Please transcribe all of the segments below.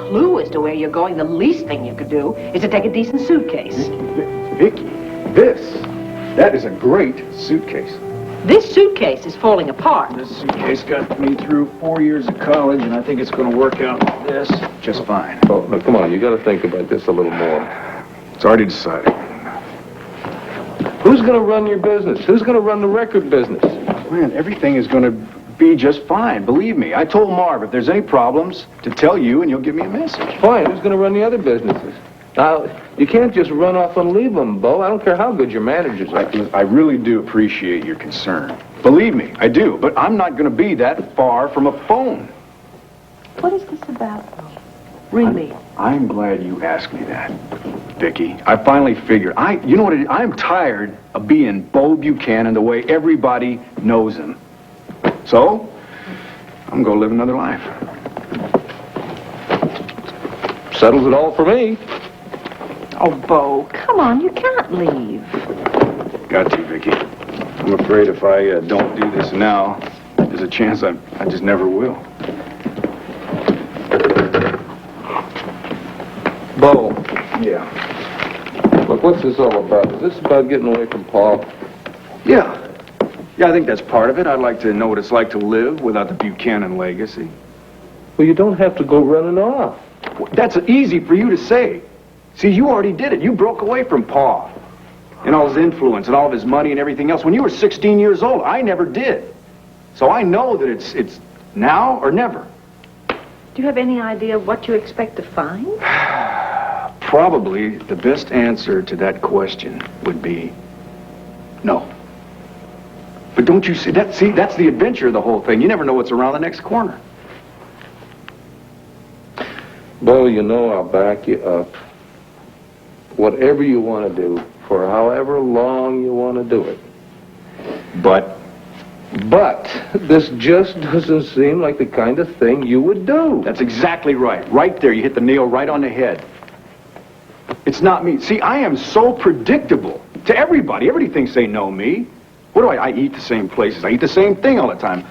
clue as to where you're going, the least thing you could do is to take a decent suitcase. Viki, that is a great suitcase. This suitcase is falling apart. This suitcase got me through 4 years of college, and I think it's going to work out like this just fine. Oh, no, come on, you got to think about this a little more. It's already decided. Who's going to run your business? Who's going to run the record business? Man, everything is going to be just fine, believe me. I told Marv if there's any problems to tell you, and you'll give me a message. Fine, who's going to run the other businesses? Now, you can't just run off and leave them, Bo. I don't care how good your managers are. I really do appreciate your concern. Believe me, I do. But I'm not going to be that far from a phone. What is this about? Really? I'm glad you asked me that, Viki. I finally figured. You know what? I'm tired of being Bo Buchanan the way everybody knows him. So, I'm going to live another life. Settles it all for me. Oh, Bo, come on, you can't leave. Got to, Viki. I'm afraid if I don't do this now, there's a chance I just never will. Bo. Yeah. Look, what's this all about? Is this about getting away from Paul? Yeah. Yeah, I think that's part of it. I'd like to know what it's like to live without the Buchanan legacy. Well, you don't have to go running off. Well, that's easy for you to say. See, you already did it. You broke away from Pa and all his influence and all of his money and everything else when you were 16 years old. I never did. So I know that it's now or never. Do you have any idea what you expect to find? Probably the best answer to that question would be no. But don't you see, that's the adventure of the whole thing. You never know what's around the next corner. Bo, you know I'll back you up. Whatever you want to do, for however long you want to do it. But this just doesn't seem like the kind of thing you would do. That's exactly right. Right there, you hit the nail right on the head. It's not me. See, I am so predictable to everybody. Everybody thinks they know me. What do I eat the same places. I eat the same thing all the time.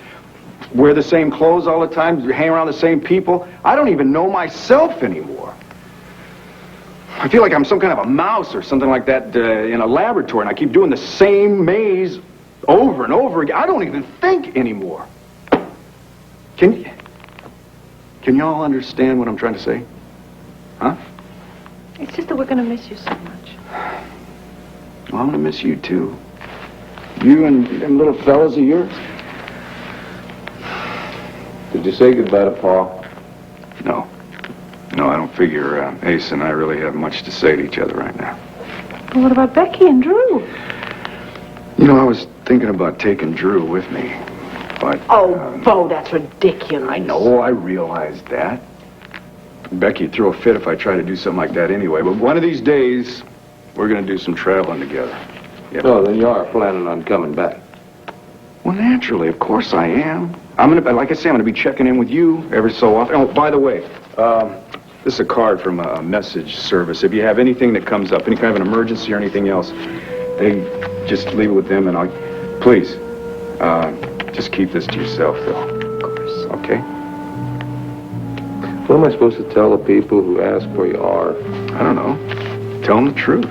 Wear the same clothes all the time. Hang around the same people. I don't even know myself anymore. I feel like I'm some kind of a mouse or something like that in a laboratory, and I keep doing the same maze over and over again. I don't even think anymore. Can y'all understand what I'm trying to say? Huh? It's just that we're going to miss you so much. Well, I'm going to miss you, too. You and them little fellas of yours. Did you say goodbye to Paul? No. No, I don't figure Ace and I really have much to say to each other right now. Well, what about Becky and Drew? You know, I was thinking about taking Drew with me, but... Oh, Bo, that's ridiculous. I know, I realized that. Becky'd throw a fit if I tried to do something like that anyway, but one of these days, we're going to do some traveling together. Yep. Oh, then you are planning on coming back. Well, naturally, of course I am. I'm going to, like I say, I'm going to be checking in with you every so often. Oh, by the way, this is a card from a message service. If you have anything that comes up, any kind of an emergency or anything else, they just leave it with them, and please, just keep this to yourself, though. Of course. Okay? What am I supposed to tell the people who ask where you are? I don't know. Tell them the truth.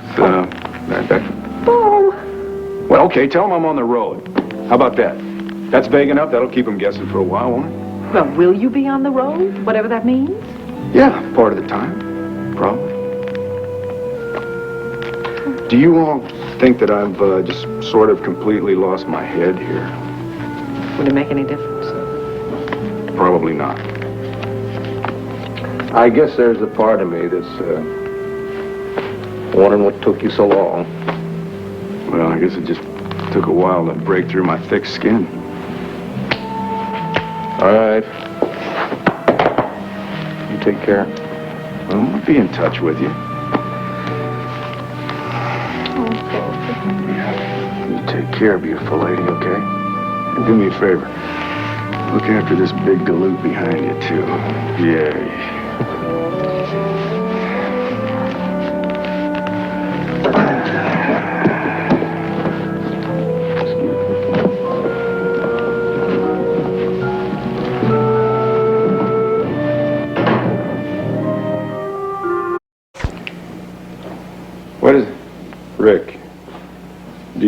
Bo! Well, okay, tell them I'm on the road. How about that? That's vague enough. That'll keep them guessing for a while, won't it? Well, will you be on the road, whatever that means? Yeah, part of the time. Probably. Do you all think that I've just sort of completely lost my head here? Would it make any difference? Probably not. I guess there's a part of me that's wondering what took you so long. Well, I guess it just took a while to break through my thick skin. All right. You take care. Well, I'll be in touch with you. You take care, beautiful lady, okay? And do me a favor. Look after this big galoot behind you, too. Yeah.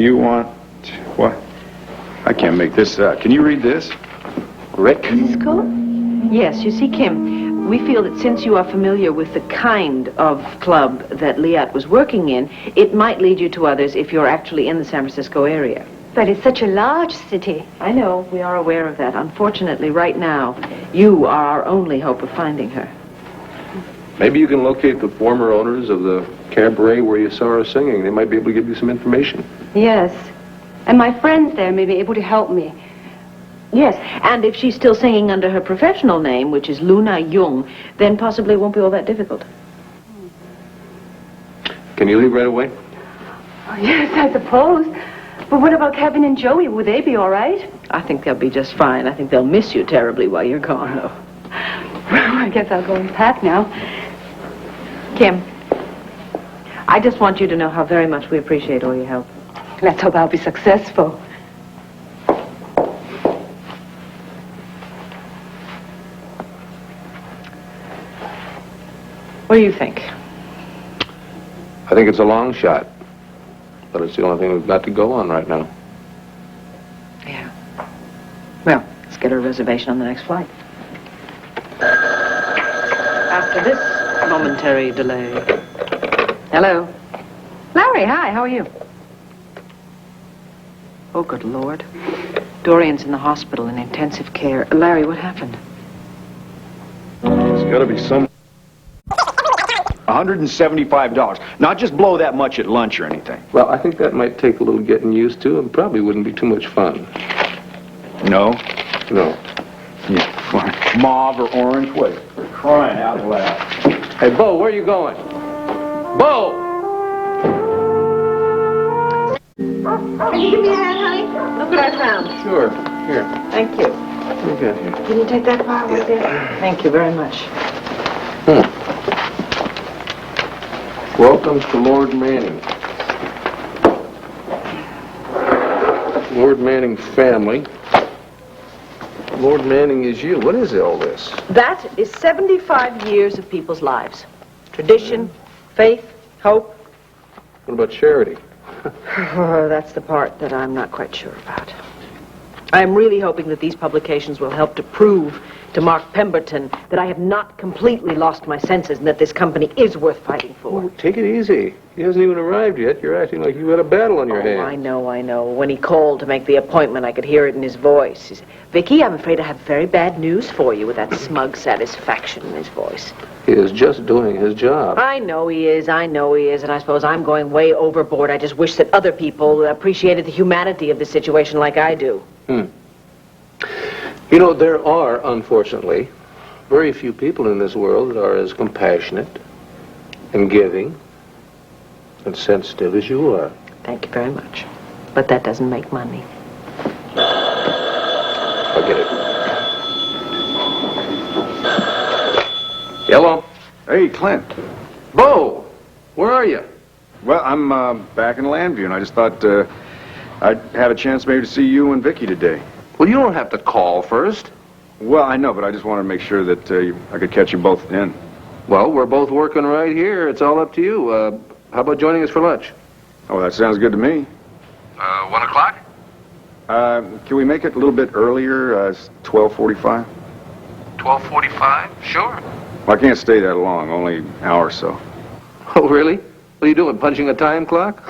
you want... What? I can't make this out. Can you read this? Rick? Cisco? Yes, you see, Kim, we feel that since you are familiar with the kind of club that Liat was working in, it might lead you to others if you're actually in the San Francisco area. But it's such a large city. I know, we are aware of that. Unfortunately, right now, you are our only hope of finding her. Maybe you can locate the former owners of the cabaret where you saw her singing. They might be able to give you some information. Yes. And my friends there may be able to help me. Yes, and if she's still singing under her professional name, which is Luna Jung, then possibly it won't be all that difficult. Can you leave right away? Oh, yes, I suppose. But what about Kevin and Joey? Would they be all right? I think they'll be just fine. I think they'll miss you terribly while you're gone, though. Well, I guess I'll go and pack now. Kim, I just want you to know how very much we appreciate all your help. Let's hope I'll be successful. What do you think? I think it's a long shot, but it's the only thing we've got to go on right now. Yeah. Well, let's get her a reservation on the next flight. After this momentary delay. Hello. Larry, hi, how are you? Oh, good Lord. Dorian's in the hospital in intensive care. Larry, what happened? There's got to be some... $175. Not just blow that much at lunch or anything. Well, I think that might take a little getting used to and probably wouldn't be too much fun. No? No. Yeah, fine. Mauve or orange? Wait, for crying out loud. Hey, Bo, where are you going? Bo! Can you give me a hand, honey? Look what I found. Sure. Here. Thank you. What you got here? Can you take that file right there? Thank you very much. Welcome to Lord Manning. Lord Manning family. Lord Manning is you. What is all this? That is 75 years of people's lives. Tradition, faith, hope. What about charity? Oh, that's the part that I'm not quite sure about. I'm really hoping that these publications will help to prove to Mark Pemberton that I have not completely lost my senses and that this company is worth fighting for. Oh, take it easy. He hasn't even arrived yet. You're acting like you've got a battle on your hands. I know. When he called to make the appointment, I could hear it in his voice. He said, Viki, I'm afraid I have very bad news for you, with that smug satisfaction in his voice. He is just doing his job. I know he is, and I suppose I'm going way overboard. I just wish that other people appreciated the humanity of the situation like I do. You know, there are, unfortunately, very few people in this world that are as compassionate and giving and sensitive as you are. Thank you very much. But that doesn't make money. I'll get it. Hello? Hey, Clint. Bo, where are you? Well, I'm back in Llanview, and I just thought I'd have a chance maybe to see you and Viki today. Well, you don't have to call first. Well, I know, but I just wanted to make sure that I could catch you both in. Well, we're both working right here. It's all up to you. How about joining us for lunch? Oh, that sounds good to me. 1 o'clock? Can we make it a little bit earlier? 12:45? 12:45? Sure. Well, I can't stay that long, only an hour or so. Oh, really? What are you doing, punching a time clock?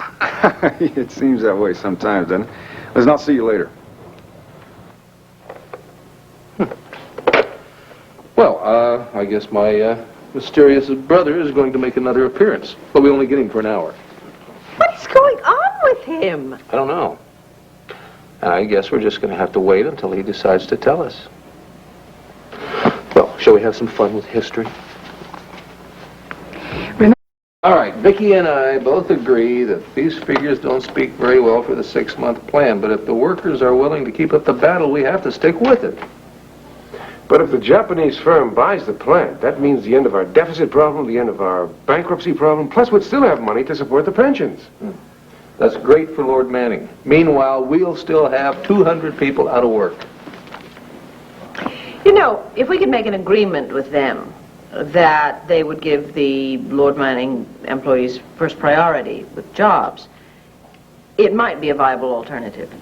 It seems that way sometimes, doesn't it? Listen, I'll see you later. Well, I guess my mysterious brother is going to make another appearance. But we only get him for an hour. What is going on with him? I don't know. I guess we're just going to have to wait until he decides to tell us. Well, shall we have some fun with history? All right, Viki and I both agree that these figures don't speak very well for the 6-month plan, but if the workers are willing to keep up the battle, we have to stick with it. But if the Japanese firm buys the plant, that means the end of our deficit problem, the end of our bankruptcy problem, plus we'd still have money to support the pensions. That's great for Lord Manning. Meanwhile, we'll still have 200 people out of work. You know, if we could make an agreement with them that they would give the Lord Manning employees first priority with jobs, it might be a viable alternative.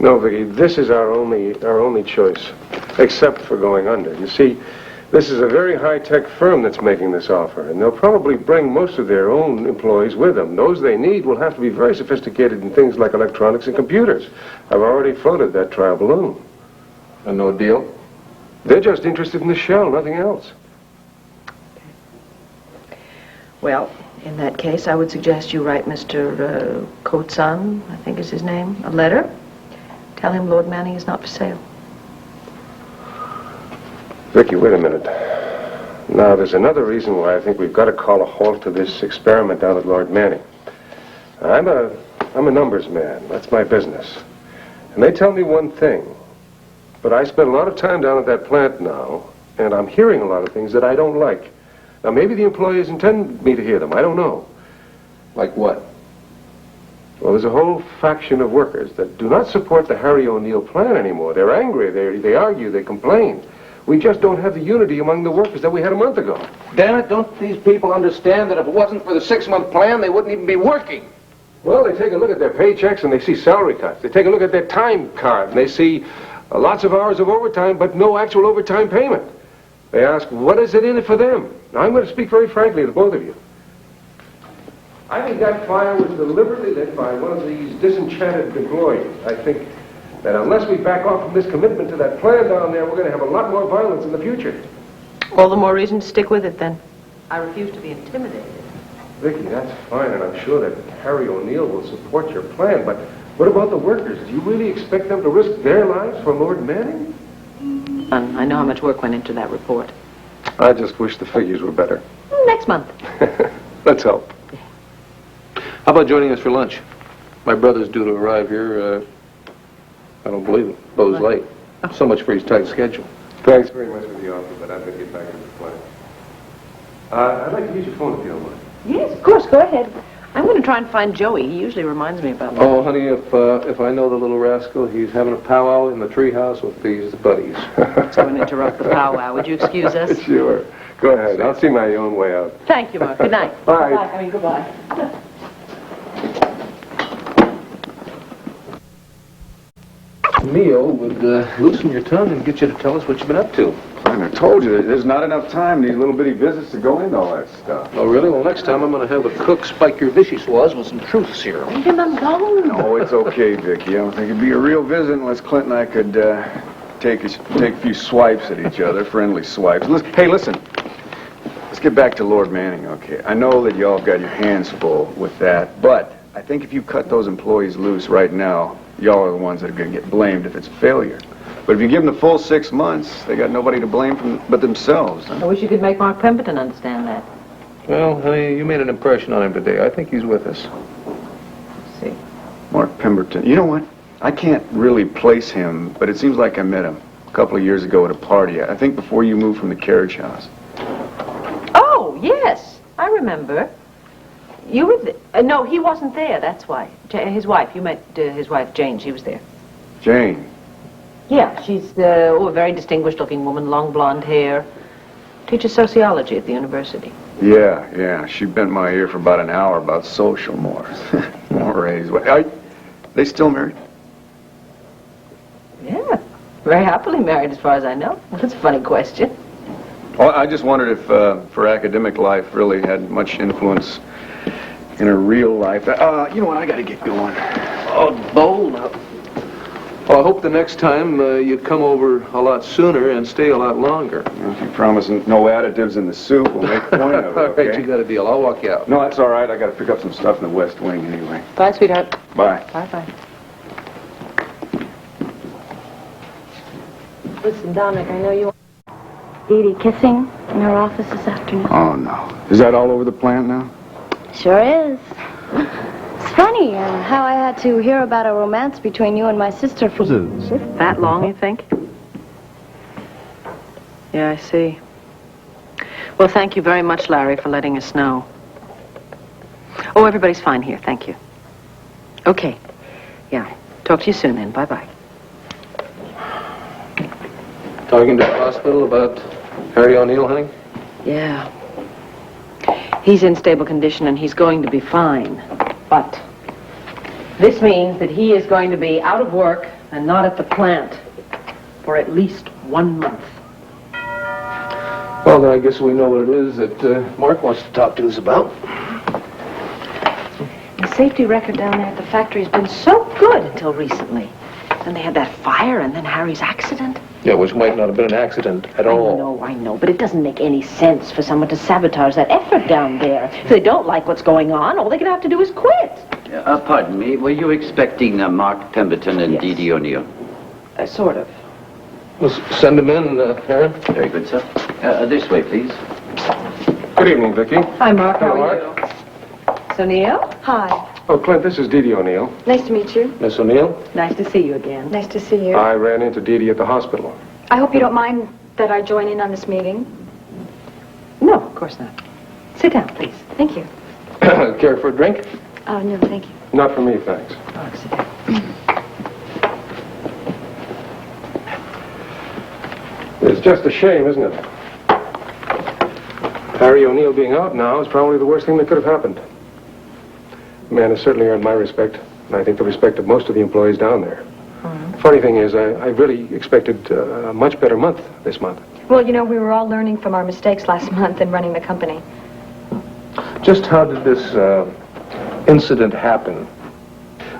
No, Vicki, this is our only choice, except for going under. You see, this is a very high-tech firm that's making this offer, and they'll probably bring most of their own employees with them. Those they need will have to be very sophisticated in things like electronics and computers. I've already floated that trial balloon. And no deal? They're just interested in the shell, nothing else. Well, in that case, I would suggest you write Mr. Kotsan, I think is his name, a letter. Tell him Lord Manning is not for sale. Vicki, wait a minute. Now, there's another reason why I think we've got to call a halt to this experiment down at Lord Manning. I'm a numbers man. That's my business. And they tell me one thing. But I spend a lot of time down at that plant now, and I'm hearing a lot of things that I don't like. Now, maybe the employees intend me to hear them. I don't know. Like what? Well, there's a whole faction of workers that do not support the Harry O'Neill plan anymore. They're angry. They argue. They complain. We just don't have the unity among the workers that we had a month ago. Damn it, don't these people understand that if it wasn't for the 6-month plan, they wouldn't even be working? Well, they take a look at their paychecks and they see salary cuts. They take a look at their time card and they see lots of hours of overtime, but no actual overtime payment. They ask, what is it in it for them? Now, I'm going to speak very frankly to both of you. I think that fire was deliberately lit by one of these disenchanted employees. I think that unless we back off from this commitment to that plan down there, we're going to have a lot more violence in the future. All the more reason to stick with it, then. I refuse to be intimidated. Vicki, that's fine, and I'm sure that Harry O'Neill will support your plan, but what about the workers? Do you really expect them to risk their lives for Lord Manning? I know how much work went into that report. I just wish the figures were better. Next month. Let's hope. How about joining us for lunch? My brother's due to arrive here, I don't believe it. Bo's late. So much for his tight schedule. Thanks very much for the offer, but I've got to get back to the plant. I'd like to use your phone if you don't mind. Yes, of course. Go ahead. I'm going to try and find Joey. He usually reminds me about that. Oh, honey, if I know the little rascal, he's having a powwow in the treehouse with his buddies. So I'm going to interrupt the powwow. Would you excuse us? Sure. Go ahead. I'll see my own way out. Thank you, Mark. Good night. Bye. Goodbye. Meal would loosen your tongue and get you to tell us what you've been up to. I told you, there's not enough time in these little bitty visits to go into all that stuff. Oh, really? Well, next time I'm going to have the cook spike your Vichy swaz with some truth serum. Leave him alone. No, it's okay, Vicki. I don't think it'd be a real visit unless Clint and I could take a few swipes at each other, friendly swipes. Hey, listen. Let's get back to Lord Manning, okay? I know that y'all have got your hands full with that, but I think if you cut those employees loose right now, y'all are the ones that are going to get blamed if it's a failure. But if you give them the full 6 months, they got nobody to blame but themselves. Huh? I wish you could make Mark Pemberton understand that. Well, honey, you made an impression on him today. I think he's with us. See. Mark Pemberton. You know what? I can't really place him, but it seems like I met him a couple of years ago at a party. I think before you moved from the carriage house. Oh, yes. I remember. You were no, he wasn't there. That's why. His wife. You met his wife, Jane. She was there. Jane. Yeah, she's a very distinguished-looking woman, long blonde hair. Teaches sociology at the university. She bent my ear for about an hour about social mores. Mores. Are they still married? Yeah, very happily married as far as I know. That's a funny question. Oh, I just wondered if her academic life really had much influence in her real life. You know what? I got to get going. Oh, bold up. Well, I hope the next time you come over a lot sooner and stay a lot longer. If you promise no additives in the soup, we'll make a point of it, okay? All right, you got a deal. I'll walk you out. No, that's all right. I got to pick up some stuff in the West Wing anyway. Bye, sweetheart. Bye. Bye-bye. Listen, Dominic, I know you... Didi kissing in her office this afternoon. Oh, no. Is that all over the plant now? Sure is. It's funny how I had to hear about a romance between you and my sister for... That long, you think? Yeah, I see. Well, thank you very much, Larry, for letting us know. Oh, everybody's fine here. Thank you. Okay. Yeah. Talk to you soon, then. Bye-bye. Talking to the hospital about Harry O'Neill, honey? Yeah. He's in stable condition, and he's going to be fine. But This means that he is going to be out of work and not at the plant for at least 1 month. Well, then I guess we know what it is that Mark wants to talk to us about. The safety record down there at the factory has been so good until recently. Then they had that fire and then Harry's accident. Yeah, which might not have been an accident at all. I know, but it doesn't make any sense for someone to sabotage that effort down there. If they don't like what's going on, all they're going to have to do is quit. Pardon me, were you expecting Mark Pemberton and Yes. Didi O'Neill? Sort of. Let's send him in, Aaron. Very good, sir. This way, please. Good evening, Viki. Hi, Mark. How Hello, are you? Miss O'Neill? Hi. Oh, Clint, this is Didi O'Neill. Nice to meet you. Miss O'Neill? Nice to see you again. Nice to see you. I ran into Didi at the hospital. I hope you don't mind that I join in on this meeting. No, of course not. Sit down, please. Thank you. Care for a drink? Oh, no, thank you. Not for me, thanks. Mark, sit down. It's just a shame, isn't it? Harry O'Neill being out now is probably the worst thing that could have happened. The man has certainly earned my respect, and I think the respect of most of the employees down there. Funny thing is, I really expected a much better month this month. Well, you know, we were all learning from our mistakes last month in running the company. Just how did this incident happen?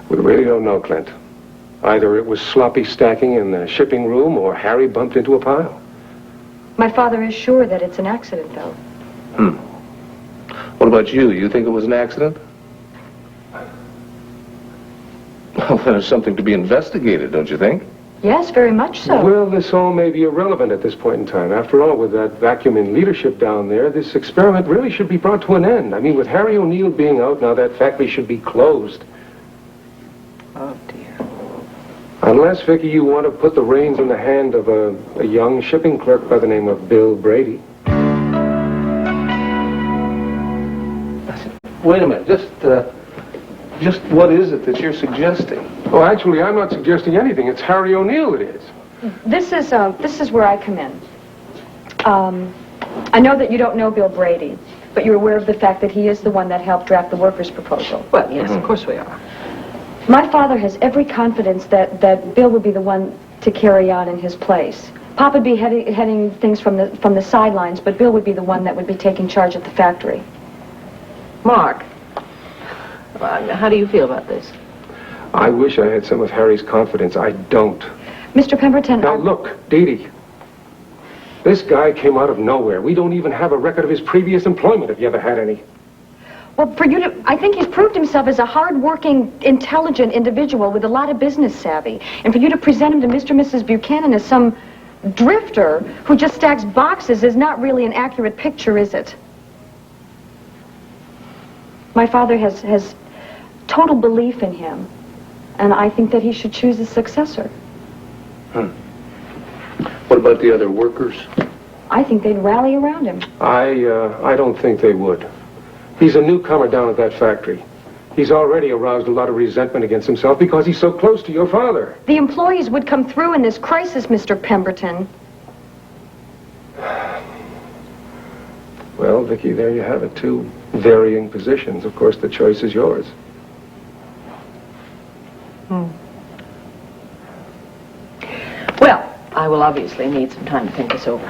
We really don't know, Clint. Either it was sloppy stacking in the shipping room, or Harry bumped into a pile. My father is sure that it's an accident, though. What about you? You think it was an accident? Well, then it's something to be investigated, don't you think? Yes, very much so. Well, this all may be irrelevant at this point in time. After all, with that vacuum in leadership down there, this experiment really should be brought to an end. I mean, with Harry O'Neill being out now, that factory should be closed. Oh, dear. Unless, Viki, you want to put the reins in the hand of a young shipping clerk by the name of Bill Brady. Wait a minute. Just what is it that you're suggesting? Oh, actually, I'm not suggesting anything. It's Harry O'Neill it is. This is where I come in. I know that you don't know Bill Brady, but you're aware of the fact that he is the one that helped draft the workers' proposal. Well, yes, of course we are. My father has every confidence that Bill would be the one to carry on in his place. Pop would be heading things from the sidelines, but Bill would be the one that would be taking charge at the factory. Mark, how do you feel about this? I wish I had some of Harry's confidence. I don't. Mr. Pemberton... Now, look, Didi. This guy came out of nowhere. We don't even have a record of his previous employment, if you ever had any. Well, for you to... I think he's proved himself as a hard-working, intelligent individual with a lot of business savvy. And for you to present him to Mr. and Mrs. Buchanan as some drifter who just stacks boxes is not really an accurate picture, is it? My father has total belief in him, and I think that he should choose a successor. What about the other workers? I think they'd rally around him. I don't think they would. He's a newcomer down at that factory. He's already aroused a lot of resentment against himself because he's so close to your father. The employees would come through in this crisis, Mr. Pemberton. Well, Viki, there you have it. Two varying positions. Of course, the choice is yours. Well, I will obviously need some time to think this over.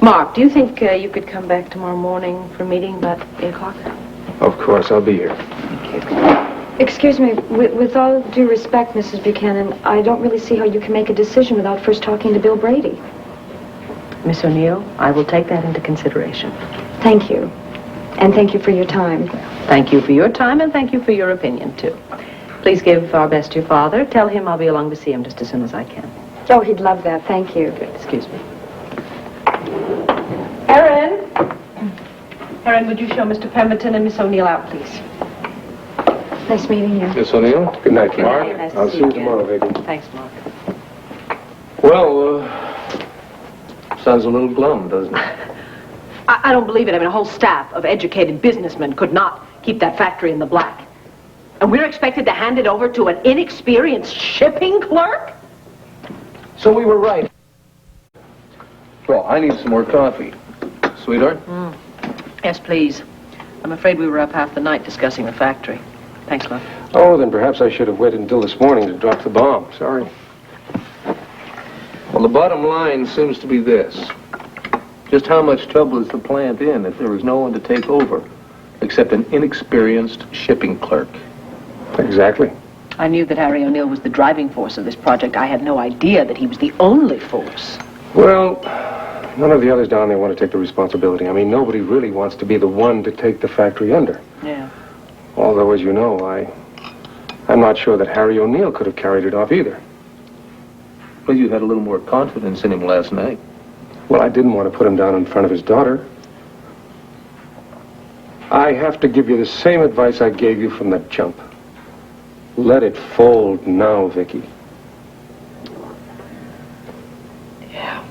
Mark, do you think you could come back tomorrow morning for a meeting about 8 o'clock? Of course, I'll be here. Thank you. Excuse me, with all due respect, Mrs. Buchanan, I don't really see how you can make a decision without first talking to Bill Brady. Miss O'Neill, I will take that into consideration. Thank you. And thank you for your time. Thank you for your time, and thank you for your opinion, too. Please give our best to your father. Tell him I'll be along to see him just as soon as I can. Oh, he'd love that. Thank you. Good. Excuse me. Erin! Erin, would you show Mr. Pemberton and Miss O'Neill out, please? Nice meeting you. Miss O'Neill? Good night, Clint. Mark. Nice to I'll see see you you again. tomorrow, Viki. Thanks, Mark. Well, sounds a little glum, doesn't it? I don't believe it. I mean, a whole staff of educated businessmen could not keep that factory in the black. And we're expected to hand it over to an inexperienced shipping clerk? So we were right. Well, I need some more coffee. Sweetheart? Yes, please. I'm afraid we were up half the night discussing the factory. Thanks, love. Oh, then perhaps I should have waited until this morning to drop the bomb. Sorry. Well, the bottom line seems to be this. Just how much trouble is the plant in if there is no one to take over except an inexperienced shipping clerk? Exactly. I knew that Harry O'Neill was the driving force of this project. I had no idea that he was the only force. Well, none of the others down there want to take the responsibility. I mean, nobody really wants to be the one to take the factory under. Yeah. Although, as you know, I'm not sure that Harry O'Neill could have carried it off either. Well, you had a little more confidence in him last night. Well, I didn't want to put him down in front of his daughter. I have to give you the same advice I gave you from the jump. Let it fold now, Viki. Yeah.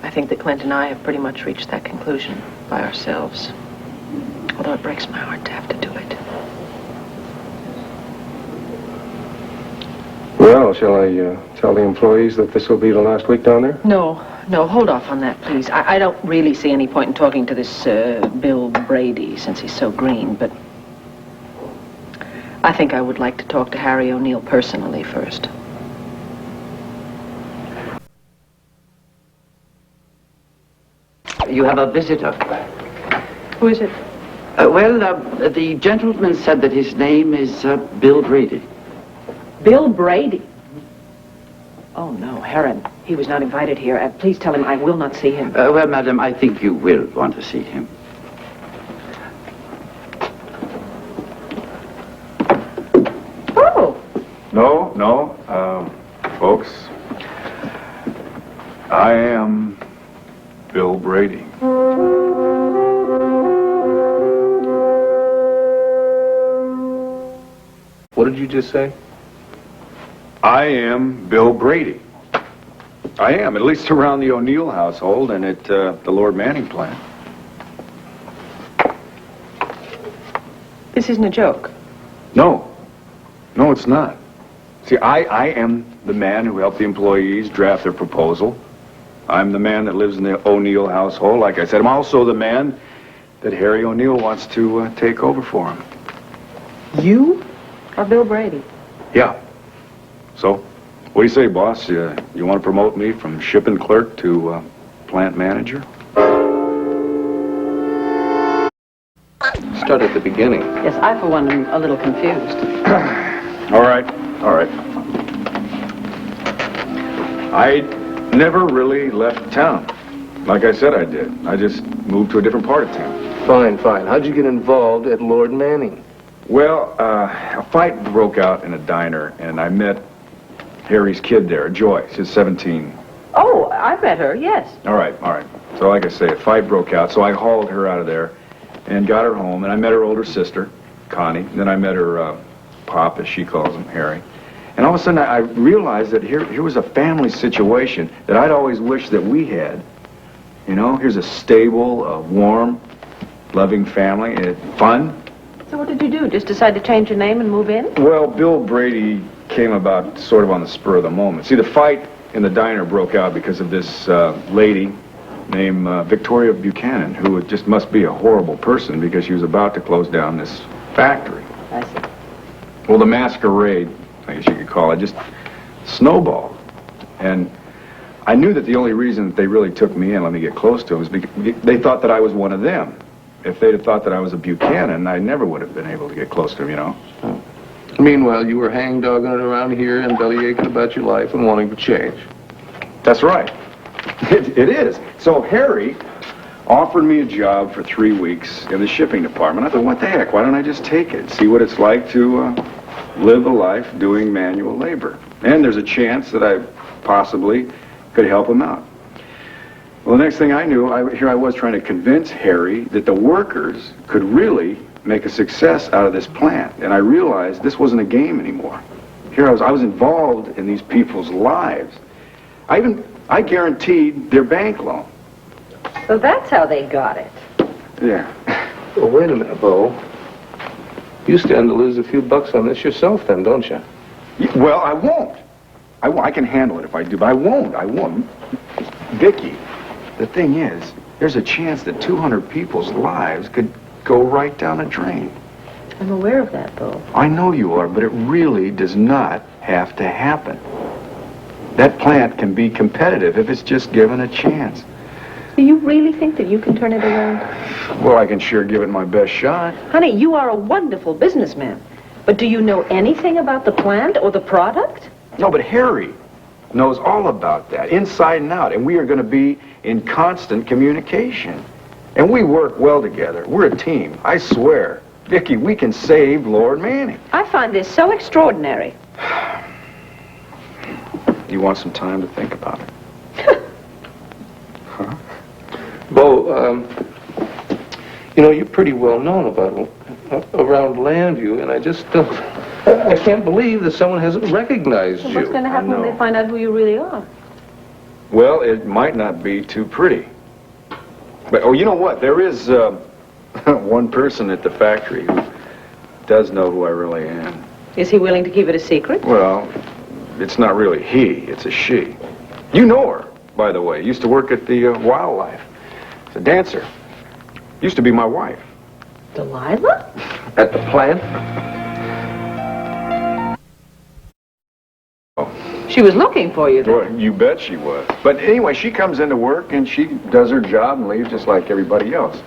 I think that Clint and I have pretty much reached that conclusion by ourselves. Although it breaks my heart to have to do it. Well, shall I tell the employees that this will be the last week down there? No, hold off on that, please. I don't really see any point in talking to this Bill Brady, since he's so green, but I think I would like to talk to Harry O'Neill personally first. You have a visitor. Who is it? The gentleman said that his name is Bill Brady. Bill Brady? Oh, no, Heron. He was not invited here. Please tell him I will not see him. Well, madam, I think you will want to see him. Oh! No, folks. I am Bill Brady. What did you just say? I am Bill Brady. I am, at least around the O'Neill household and at the Lord Manning plant. This isn't a joke. No, it's not. See, I am the man who helped the employees draft their proposal. I'm the man that lives in the O'Neill household. Like I said, I'm also the man that Harry O'Neill wants to take over for him. You are Bill Brady? Yeah. So, what do you say, boss? You want to promote me from shipping clerk to plant manager? Start at the beginning. Yes, I, for one, am a little confused. All right. I never really left town. Like I said I did. I just moved to a different part of town. Fine. How'd you get involved at Lord Manning? Well, a fight broke out in a diner, and I met Harry's kid there, Joy. She's 17. Oh, I met her, yes. All right. So like I say, a fight broke out, so I hauled her out of there and got her home, and I met her older sister, Connie. Then I met her pop, as she calls him, Harry. And all of a sudden, I realized that here was a family situation that I'd always wished that we had. You know, here's a stable, warm, loving family, fun. So what did you do? Just decide to change your name and move in? Well, Bill Brady came about sort of on the spur of the moment. See, the fight in the diner broke out because of this lady named Victoria Buchanan, who just must be a horrible person because she was about to close down this factory. I see. Well, the masquerade, I guess you could call it, just snowballed. And I knew that the only reason that they really took me in, let me get close to them, is because they thought that I was one of them. If they'd have thought that I was a Buchanan, I never would have been able to get close to him, you know? Oh. Meanwhile, you were hang-dogging it around here and bellyaching about your life and wanting to change. That's right. It is. So Harry offered me a job for 3 weeks in the shipping department. I thought, what the heck? Why don't I just take it? See what it's like to live a life doing manual labor. And there's a chance that I possibly could help him out. Well, the next thing I knew, here I was trying to convince Harry that the workers could really make a success out of this plant. And I realized this wasn't a game anymore. Here I was involved in these people's lives. I guaranteed their bank loan. So that's how they got it. Yeah. Well, wait a minute, Bo. You stand to lose a few bucks on this yourself then, don't you? Well, I won't. I can handle it if I do, but I won't. Viki, the thing is, there's a chance that 200 people's lives could go right down the drain. I'm aware of that, Bo. I know you are, but it really does not have to happen. That plant can be competitive if it's just given a chance. Do you really think that you can turn it around? Well, I can sure give it my best shot. Honey, you are a wonderful businessman. But do you know anything about the plant or the product? No, but Harry knows all about that, inside and out, and we are going to be in constant communication. And we work well together. We're a team, I swear. Viki, we can save Lord Manning. I find this so extraordinary. You want some time to think about it? Huh? Bo, you know, you're pretty well known around Llanview, and I just I can't believe that someone hasn't recognized you. What's going to happen when they find out who you really are? Well, it might not be too pretty. But, oh, you know what? There is one person at the factory who does know who I really am. Is he willing to keep it a secret? Well, it's not really he, it's a she. You know her, by the way. Used to work at the Wildlife. She's a dancer. Used to be my wife. Delilah? At the plant? She was looking for you then. Well, you bet she was. But anyway, she comes into work and she does her job and leaves just like everybody else.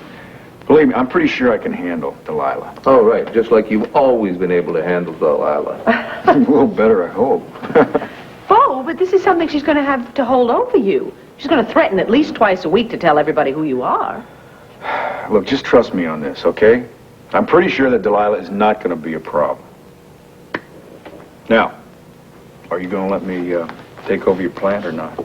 Believe me, I'm pretty sure I can handle Delilah. Oh, right. Just like you've always been able to handle Delilah. A little better, I hope. Bo, but this is something she's going to have to hold over you. She's going to threaten at least twice a week to tell everybody who you are. Look, just trust me on this, okay? I'm pretty sure that Delilah is not going to be a problem. Now, are you going to let me take over your plant or not?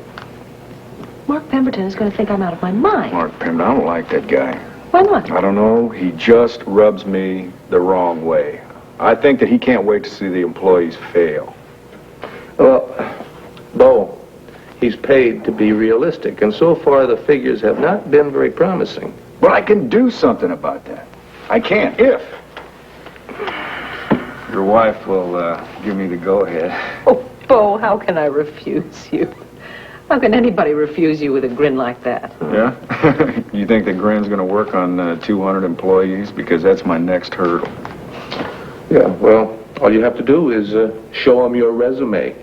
Mark Pemberton is going to think I'm out of my mind. Mark Pemberton, I don't like that guy. Why not? I don't know. He just rubs me the wrong way. I think that he can't wait to see the employees fail. Well, Bo, he's paid to be realistic, and so far the figures have not been very promising. But I can do something about that. I can, if your wife will give me the go-ahead. Oh, Bo, how can I refuse you? How can anybody refuse you with a grin like that? Yeah? You think the grin's going to work on 200 employees? Because that's my next hurdle. Yeah, well, all you have to do is show him your resume.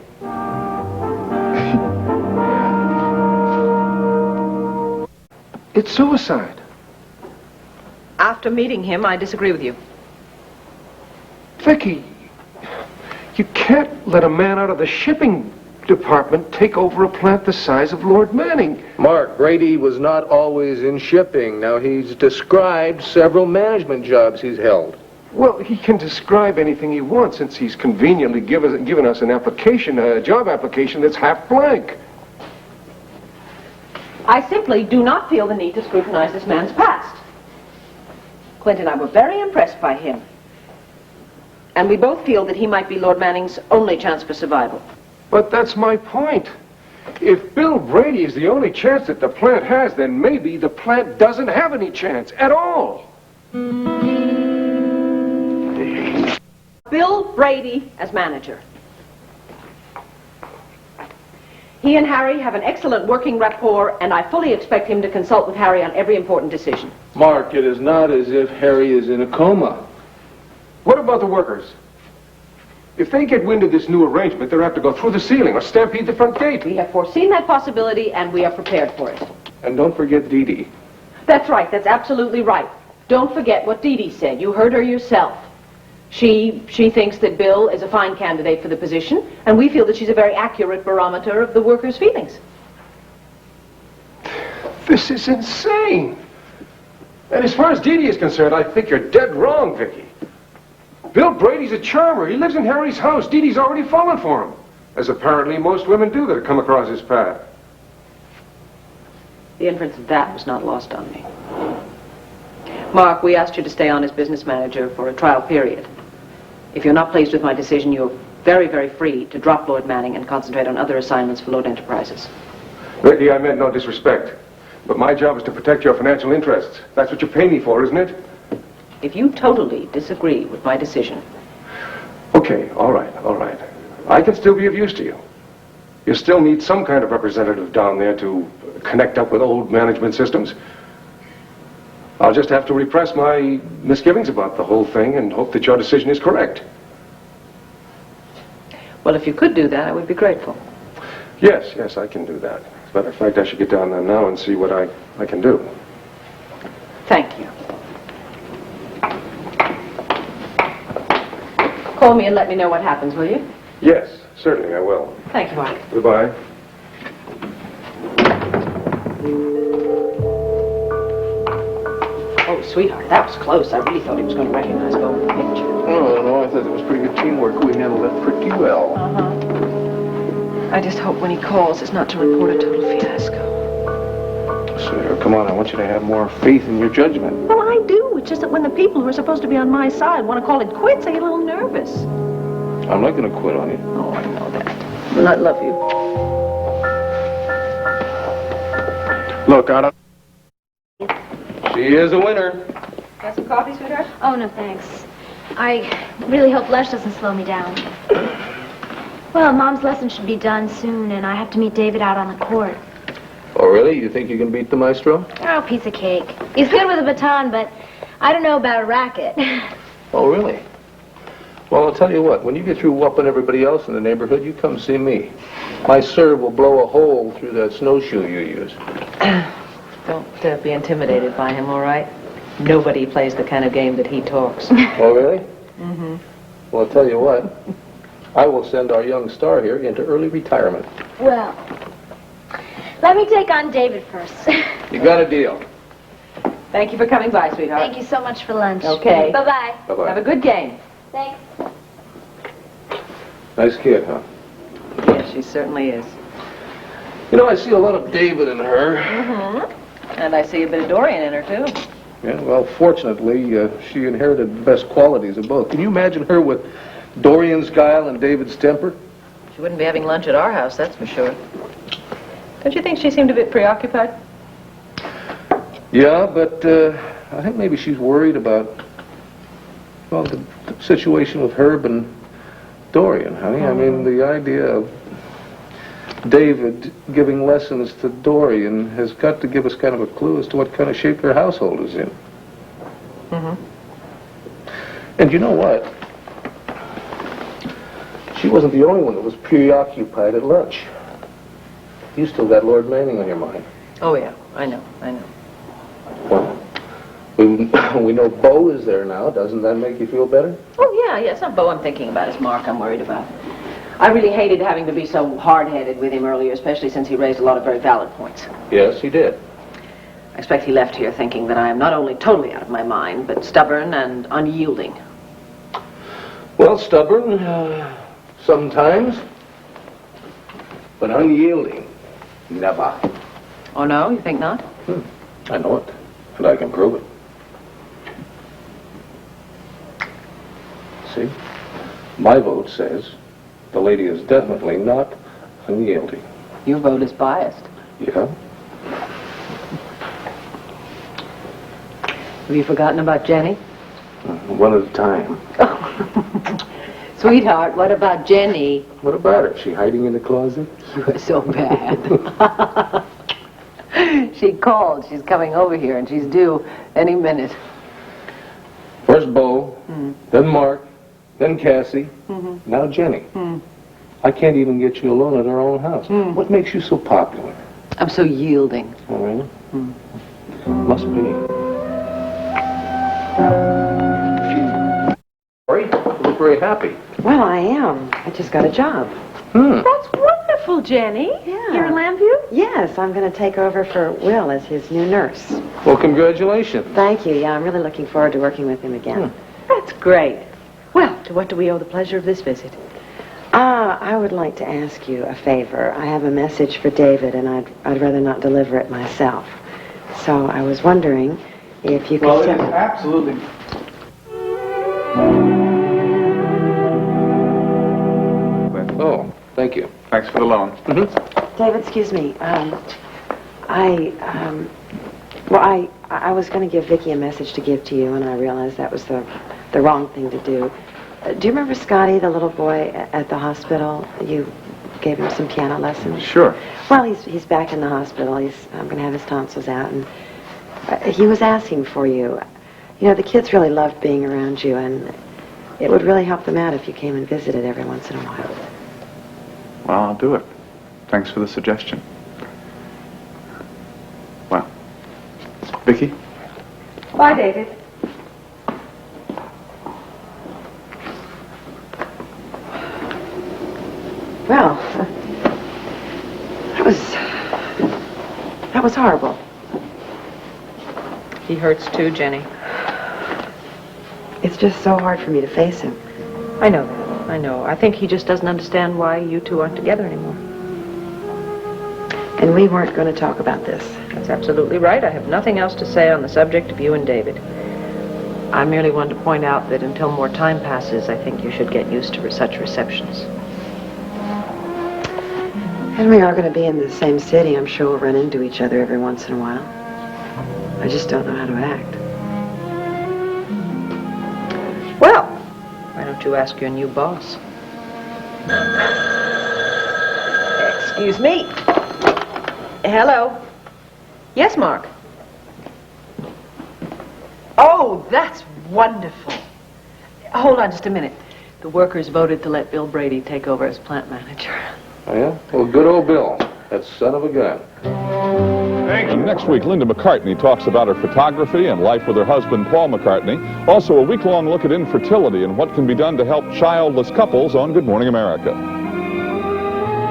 It's suicide. After meeting him, I disagree with you. Viki, you can't let a man out of the shipping department take over a plant the size of Lord Manning. Mark, Brady was not always in shipping. Now, he's described several management jobs he's held. Well, he can describe anything he wants since he's conveniently given us an application, a job application that's half blank. I simply do not feel the need to scrutinize this man's past. Clint and I were very impressed by him. And we both feel that he might be Lord Manning's only chance for survival. But that's my point. If Bill Brady is the only chance that the plant has, then maybe the plant doesn't have any chance at all. Bill Brady as manager. He and Harry have an excellent working rapport, and I fully expect him to consult with Harry on every important decision. Mark, it is not as if Harry is in a coma. What about the workers? If they get wind of this new arrangement, they'll have to go through the ceiling or stampede the front gate. We have foreseen that possibility, and we are prepared for it. And don't forget Didi. That's right. That's absolutely right. Don't forget what Didi said. You heard her yourself. She thinks that Bill is a fine candidate for the position, and we feel that she's a very accurate barometer of the workers' feelings. This is insane. And as far as Didi is concerned, I think you're dead wrong, Viki. Bill Brady's a charmer. He lives in Harry's house. Didi's already fallen for him, as apparently most women do that have come across his path. The inference of that was not lost on me. Mark, we asked you to stay on as business manager for a trial period. If you're not pleased with my decision, you're very, very free to drop Lord Manning and concentrate on other assignments for Lord Enterprises. Viki, I meant no disrespect. But my job is to protect your financial interests. That's what you pay me for, isn't it? If you totally disagree with my decision... Okay, all right, all right. I can still be of use to you. You still need some kind of representative down there to connect up with old management systems. I'll just have to repress my misgivings about the whole thing and hope that your decision is correct. Well, if you could do that, I would be grateful. Yes, I can do that. As a matter of fact, I should get down there now and see what I can do. Thank you. Call me and let me know what happens, will you? Yes, certainly I will. Thank you, Mark. Goodbye. Oh, sweetheart, that was close. I really thought he was going to recognize Bo in the picture. Oh, no, I thought it was pretty good teamwork. We handled that pretty well. I just hope when he calls, it's not to report a total fiasco. Sir, come on, I want you to have more faith in your judgment. Well, I do. It's just that when the people who are supposed to be on my side want to call it quits, I get a little nervous. I'm not going to quit on you. Oh, I know that. Well, I love you. Look, I don't... She is a winner. Got some coffee, sweetheart? Oh, no, thanks. I really hope lunch doesn't slow me down. Well, Mom's lesson should be done soon, and I have to meet David out on the court. Oh, really? You think you can beat the maestro? Oh, piece of cake. He's good with a baton, but I don't know about a racket. Oh, really? Well, I'll tell you what. When you get through whooping everybody else in the neighborhood, you come see me. My serve will blow a hole through that snowshoe you use. Don't be intimidated by him, all right? Nobody plays the kind of game that he talks. Oh, really? Mm-hmm. Well, I'll tell you what. I will send our young star here into early retirement. Well, let me take on David first. You got a deal. Thank you for coming by, sweetheart. Thank you so much for lunch. Okay. Bye-bye. Bye-bye. Have a good game. Thanks. Nice kid, huh? Yes, she certainly is. You know, I see a lot of David in her. Mm-hmm. And I see a bit of Dorian in her, too. Yeah, well, fortunately, she inherited the best qualities of both. Can you imagine her with Dorian's guile and David's temper? She wouldn't be having lunch at our house, that's for sure. Don't you think she seemed a bit preoccupied? Yeah, but I think maybe she's worried about, well, the situation with Herb and Dorian, honey. I mean, the idea of David giving lessons to Dorian has got to give us kind of a clue as to what kind of shape their household is in. Mm-hmm. And you know what? She wasn't the only one that was preoccupied at lunch. You still got Lord Manning on your mind. Oh, yeah. I know. Well, we know Bo is there now. Doesn't that make you feel better? Oh, yeah. It's not Bo I'm thinking about. It's Mark I'm worried about. I really hated having to be so hard-headed with him earlier, especially since he raised a lot of very valid points. Yes, he did. I expect he left here thinking that I am not only totally out of my mind, but stubborn and unyielding. Well, stubborn, sometimes, but unyielding, never. Oh, no? You think not? I know it, and I can prove it. See? My vote says the lady is definitely not unyielding. Your vote is biased. Yeah? Have you forgotten about Jenny? One at a time. Sweetheart, what about Jenny? What about her? Is she hiding in the closet? You are so bad. She called. She's coming over here, and she's due any minute. First Bo, then Mark, then Cassie, now Jenny. I can't even get you alone at our own house. What makes you so popular? I'm so yielding. Oh, really? Must be. Sorry, you look very happy. Well, I am. I just got a job. That's wonderful, Jenny. Yeah. Here in Llanview? Yes, I'm going to take over for Will as his new nurse. Well, congratulations. Thank you. Yeah, I'm really looking forward to working with him again. That's great. Well, to what do we owe the pleasure of this visit? I would like to ask you a favor. I have a message for David, and I'd rather not deliver it myself. So I was wondering if you could... Well, it is absolutely... Oh, thank you. Thanks for the loan. David, excuse me. I was going to give Viki a message to give to you, and I realized that was the wrong thing to do. Do you remember Scotty, the little boy at the hospital? You gave him some piano lessons? Sure. Well, he's back in the hospital. I'm going to have his tonsils out, and He was asking for you. You know, the kids really loved being around you, and it would really help them out if you came and visited every once in a while. Well, I'll do it. Thanks for the suggestion. Well, Viki? Bye, David. Well, that was horrible. He hurts too, Jenny. It's just so hard for me to face him. I know that. I know. I think he just doesn't understand why you two aren't together anymore. And we weren't going to talk about this. That's absolutely right. I have nothing else to say on the subject of you and David. I merely wanted to point out that until more time passes, I think you should get used to such receptions. And we are going to be in the same city. I'm sure we'll run into each other every once in a while. I just don't know how to act. Well, why don't you ask your new boss? Excuse me. Hello. Yes, Mark. Oh, that's wonderful. Hold on just a minute. The workers voted to let Bill Brady take over as plant manager. Oh, yeah? Well, good old Bill. That son of a gun. And next week, Linda McCartney talks about her photography and life with her husband, Paul McCartney. Also, a week-long look at infertility and what can be done to help childless couples on Good Morning America.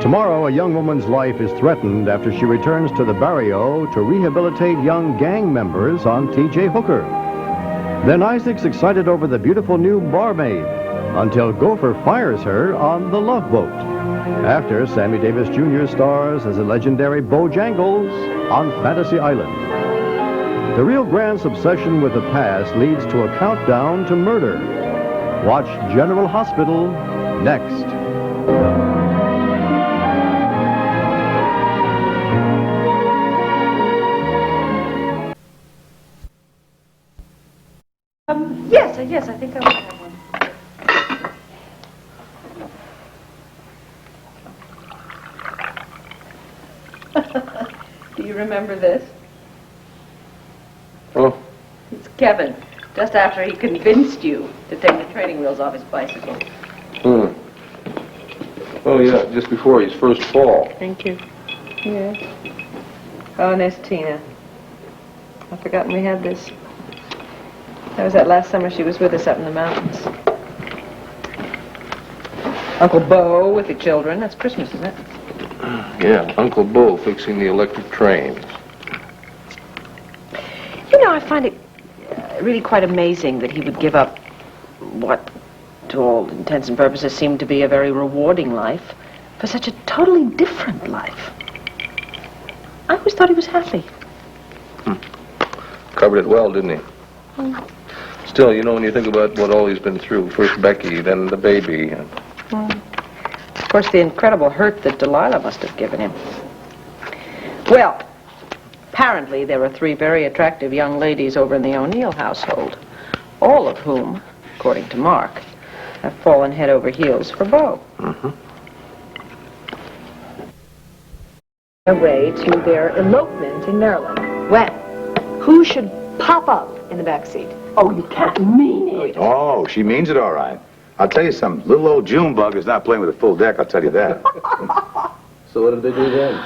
Tomorrow, a young woman's life is threatened after she returns to the barrio to rehabilitate young gang members on T.J. Hooker. Then Isaac's excited over the beautiful new barmaid until Gopher fires her on the Love Boat. After, Sammy Davis Jr. stars as the legendary Bojangles on Fantasy Island. The Rio Grande's obsession with the past leads to a countdown to murder. Watch General Hospital next. Yes, I think I will have one. Do you remember this? Oh. It's Kevin, just after he convinced you to take the training wheels off his bicycle. Oh, yeah, just before his first fall. Thank you. Yeah. Oh, and there's Tina. I've forgotten we had this. That was that last summer she was with us up in the mountains. Uncle Bo with the children. That's Christmas, isn't it? Yeah, Uncle Bo fixing the electric trains. You know, I find it really quite amazing that he would give up what, to all intents and purposes, seemed to be a very rewarding life for such a totally different life. I always thought he was happy. Covered it well, didn't he? Still, you know, when you think about what all he's been through, first Becky, then the baby. Of course, the incredible hurt that Delilah must have given him. Well, apparently there are 3 very attractive young ladies over in the O'Neill household, all of whom, according to Mark, have fallen head over heels for Bo. Away to their elopement in Maryland. When? Who should pop up in the back seat? Oh, you can't mean it. Oh, she means it all right. I'll tell you something. Little old Junebug is not playing with a full deck, I'll tell you that. So what did they do then?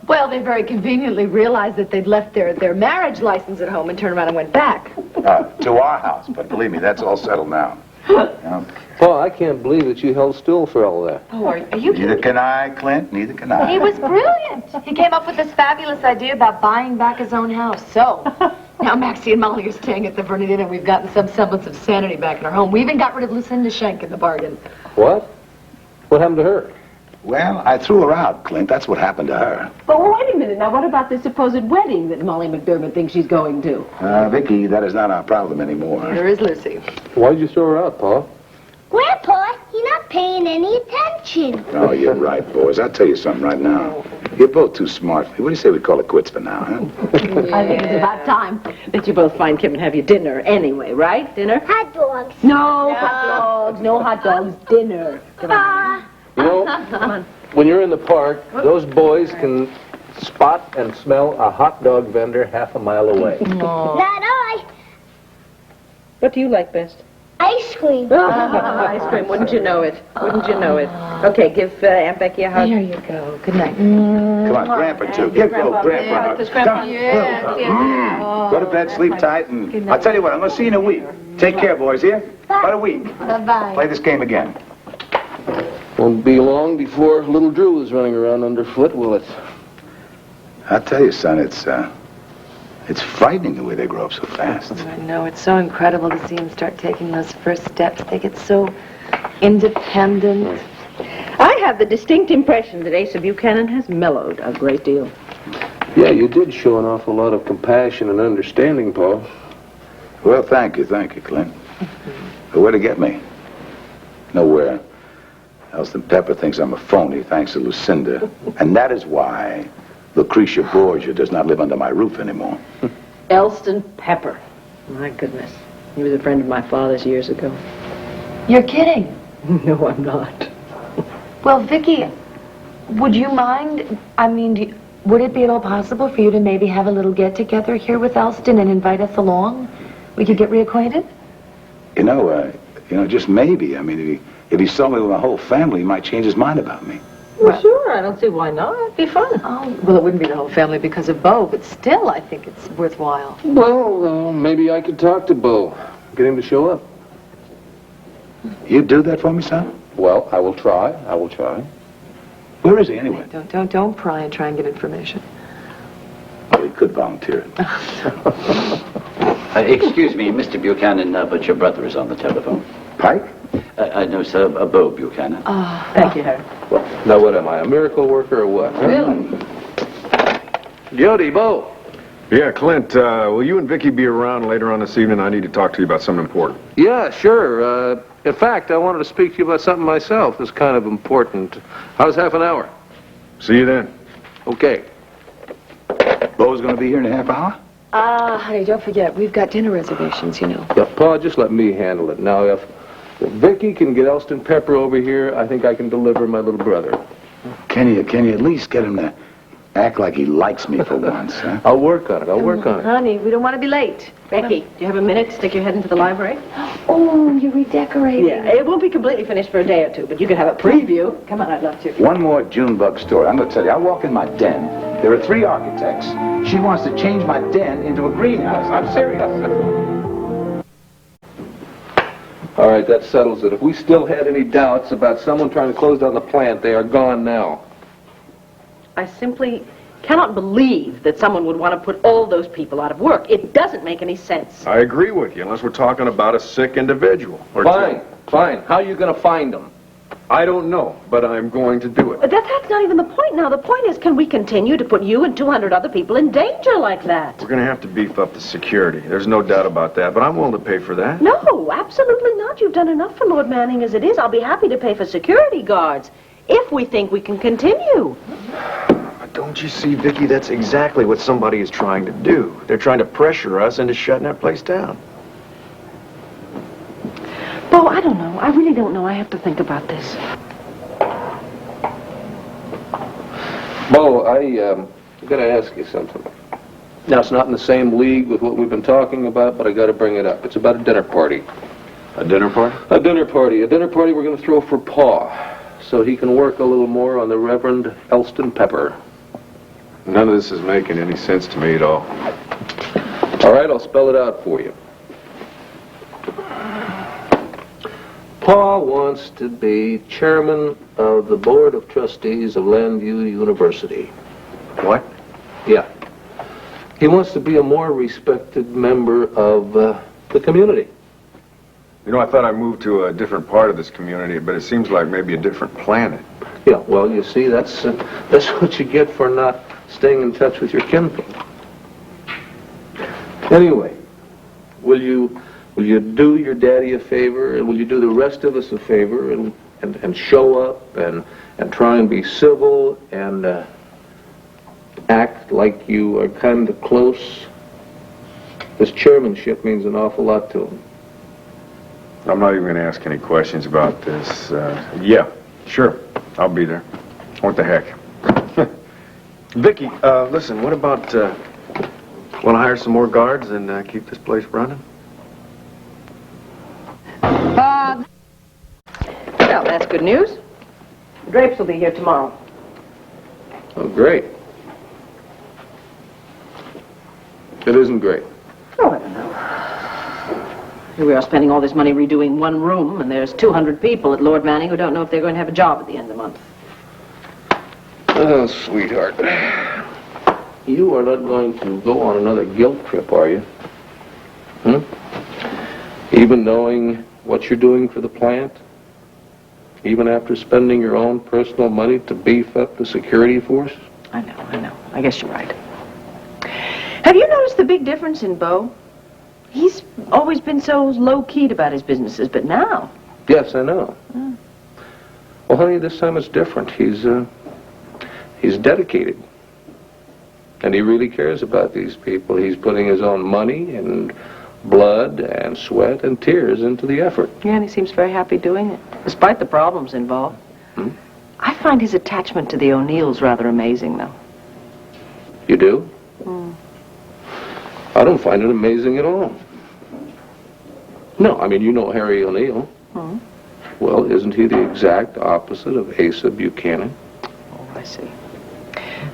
Well, they very conveniently realized that they'd left their marriage license at home and turned around and went back. To our house, but believe me, that's all settled now. Paul, I can't believe that you held still for all that. Oh, are you Neither can I, Clint. Neither can I. He was brilliant. He came up with this fabulous idea about buying back his own house. So, now Maxie and Molly are staying at the Vernon Inn, and we've gotten some semblance of sanity back in our home. We even got rid of Lucinda Schenk in the bargain. What? What happened to her? Well, I threw her out, Clint. That's what happened to her. But wait a minute. Now, what about the supposed wedding that Molly McDermott thinks she's going to? Vicky, that is not our problem anymore. There is Lucy. Why did you throw her out, Paul? Grandpa, you're not paying any attention. Oh, you're right, boys. I'll tell you something right now. You're both too smart. What do you say we call it quits for now, huh? I think it's about time that you both find Kim and have your dinner anyway, right? Dinner? Hot dogs. No hot dogs. No hot dogs. Dinner. Come on. You know, when you're in the park, those boys can spot and smell a hot dog vendor half a mile away. Not I. What do you like best? Ice cream. Ice cream, wouldn't you know it? Wouldn't you know it? Okay, give Aunt Becky a hug. Here you go. Good night. Come on, Grandpa, too. Give Grandpa a hug. Go to bed, sleep tight, and I'll tell you what, I'm going to see you in a week. Take care, boys, here? About a week. Bye-bye. Play this game again. Won't be long before little Drew is running around underfoot, will it? I'll tell you, son, it's frightening the way they grow up so fast. I know, it's so incredible to see them start taking those first steps. They get so independent. I have the distinct impression that Asa Buchanan has mellowed a great deal. Yeah, you did show an awful lot of compassion and understanding, Paul. Well, thank you, Clint. But where to get me? Nowhere. Elston Pepper thinks I'm a phony, thanks to Lucinda. And that is why Lucretia Borgia does not live under my roof anymore. Elston Pepper. My goodness. He was a friend of my father's years ago. You're kidding. No, I'm not. Well, Viki, would you mind, would it be at all possible for you to maybe have a little get-together here with Elston and invite us along? We could get reacquainted? You know, just maybe. I mean, if he saw me with my whole family, he might change his mind about me. Well, sure. I don't see why not. It'd be fun. Oh, well, it wouldn't be the whole family because of Bo, but still, I think it's worthwhile. Well, maybe I could talk to Bo. Get him to show up. You do that for me, son? Well, I will try. Where is he, anyway? Don't pry and try and get information. Well, he could volunteer. Excuse me, Mr. Buchanan, but your brother is on the telephone. Pike? No, sir, Bo Buchanan. Thank you, Harry. Now, what am I, a miracle worker or what? Really? Jody, Bo. Yeah, Clint, will you and Viki be around later on this evening? I need to talk to you about something important. Yeah, sure. In fact, I wanted to speak to you about something myself. It's kind of important. How's half an hour? See you then. Okay. Bo's going to be here in a half hour? Honey, don't forget, we've got dinner reservations, you know. Yeah, Pa, just let me handle it. Now, if Viki can get Elston Pepper over here, I think I can deliver my little brother. Can you at least get him to act like he likes me for once, huh? I'll work on it. Honey, we don't want to be late. Becky, do you have a minute to stick your head into the library? Oh, you're redecorating. Yeah, it won't be completely finished for a day or two, but you could have a preview. Come on, I'd love to. One more Junebug story. I'm going to tell you, I walk in my den. There are 3 architects. She wants to change my den into a greenhouse. I'm serious. All right, that settles it. If we still had any doubts about someone trying to close down the plant, they are gone now. I simply cannot believe that someone would want to put all those people out of work. It doesn't make any sense. I agree with you, unless we're talking about a sick individual. Fine. How are you going to find them? I don't know, but I'm going to do it. But that's not even the point now. The point is, can we continue to put you and 200 other people in danger like that? We're going to have to beef up the security. There's no doubt about that, but I'm willing to pay for that. No, absolutely not. You've done enough for Lord Manning as it is. I'll be happy to pay for security guards if we think we can continue. Don't you see, Viki, that's exactly what somebody is trying to do. They're trying to pressure us into shutting that place down. Bo, I don't know. I really don't know. I have to think about this. Bo, I got to ask you something. Now, it's not in the same league with what we've been talking about, but I got to bring it up. It's about a dinner party. A dinner party? A dinner party we're going to throw for Pa, so he can work a little more on the Reverend Elston Pepper. None of this is making any sense to me at all. All right, I'll spell it out for you. Pa wants to be chairman of the Board of Trustees of Llanview University. What? Yeah. He wants to be a more respected member of the community. You know, I thought I moved to a different part of this community, but it seems like maybe a different planet. Yeah, well, you see, that's what you get for not staying in touch with your kinfolk. Anyway, will you do your daddy a favor, and will you do the rest of us a favor, and show up and try and be civil and act like you are kind of close? This chairmanship means an awful lot to him. I'm not even going to ask any questions about this. Yeah, sure, I'll be there. What the heck? Vicky, listen, what about, want to hire some more guards and keep this place running? Well, that's good news. The Drapes will be here tomorrow. Oh, great. It isn't great. Oh, I don't know. Here we are spending all this money redoing one room, and there's 200 people at Lord Manning who don't know if they're going to have a job at the end of the month. Oh, sweetheart. You are not going to go on another guilt trip, are you? Even knowing what you're doing for the plant? Even after spending your own personal money to beef up the security force? I know. I guess you're right. Have you noticed the big difference in Beau? He's always been so low-keyed about his businesses, but now... Yes, I know. Well, honey, this time it's different. He's dedicated. And he really cares about these people. He's putting his own money and blood and sweat and tears into the effort. Yeah, and he seems very happy doing it, despite the problems involved. I find his attachment to the O'Neills rather amazing, though. You do? I don't find it amazing at all. No, I mean, you know Harry O'Neill. Well, isn't he the exact opposite of Asa Buchanan? Oh, I see.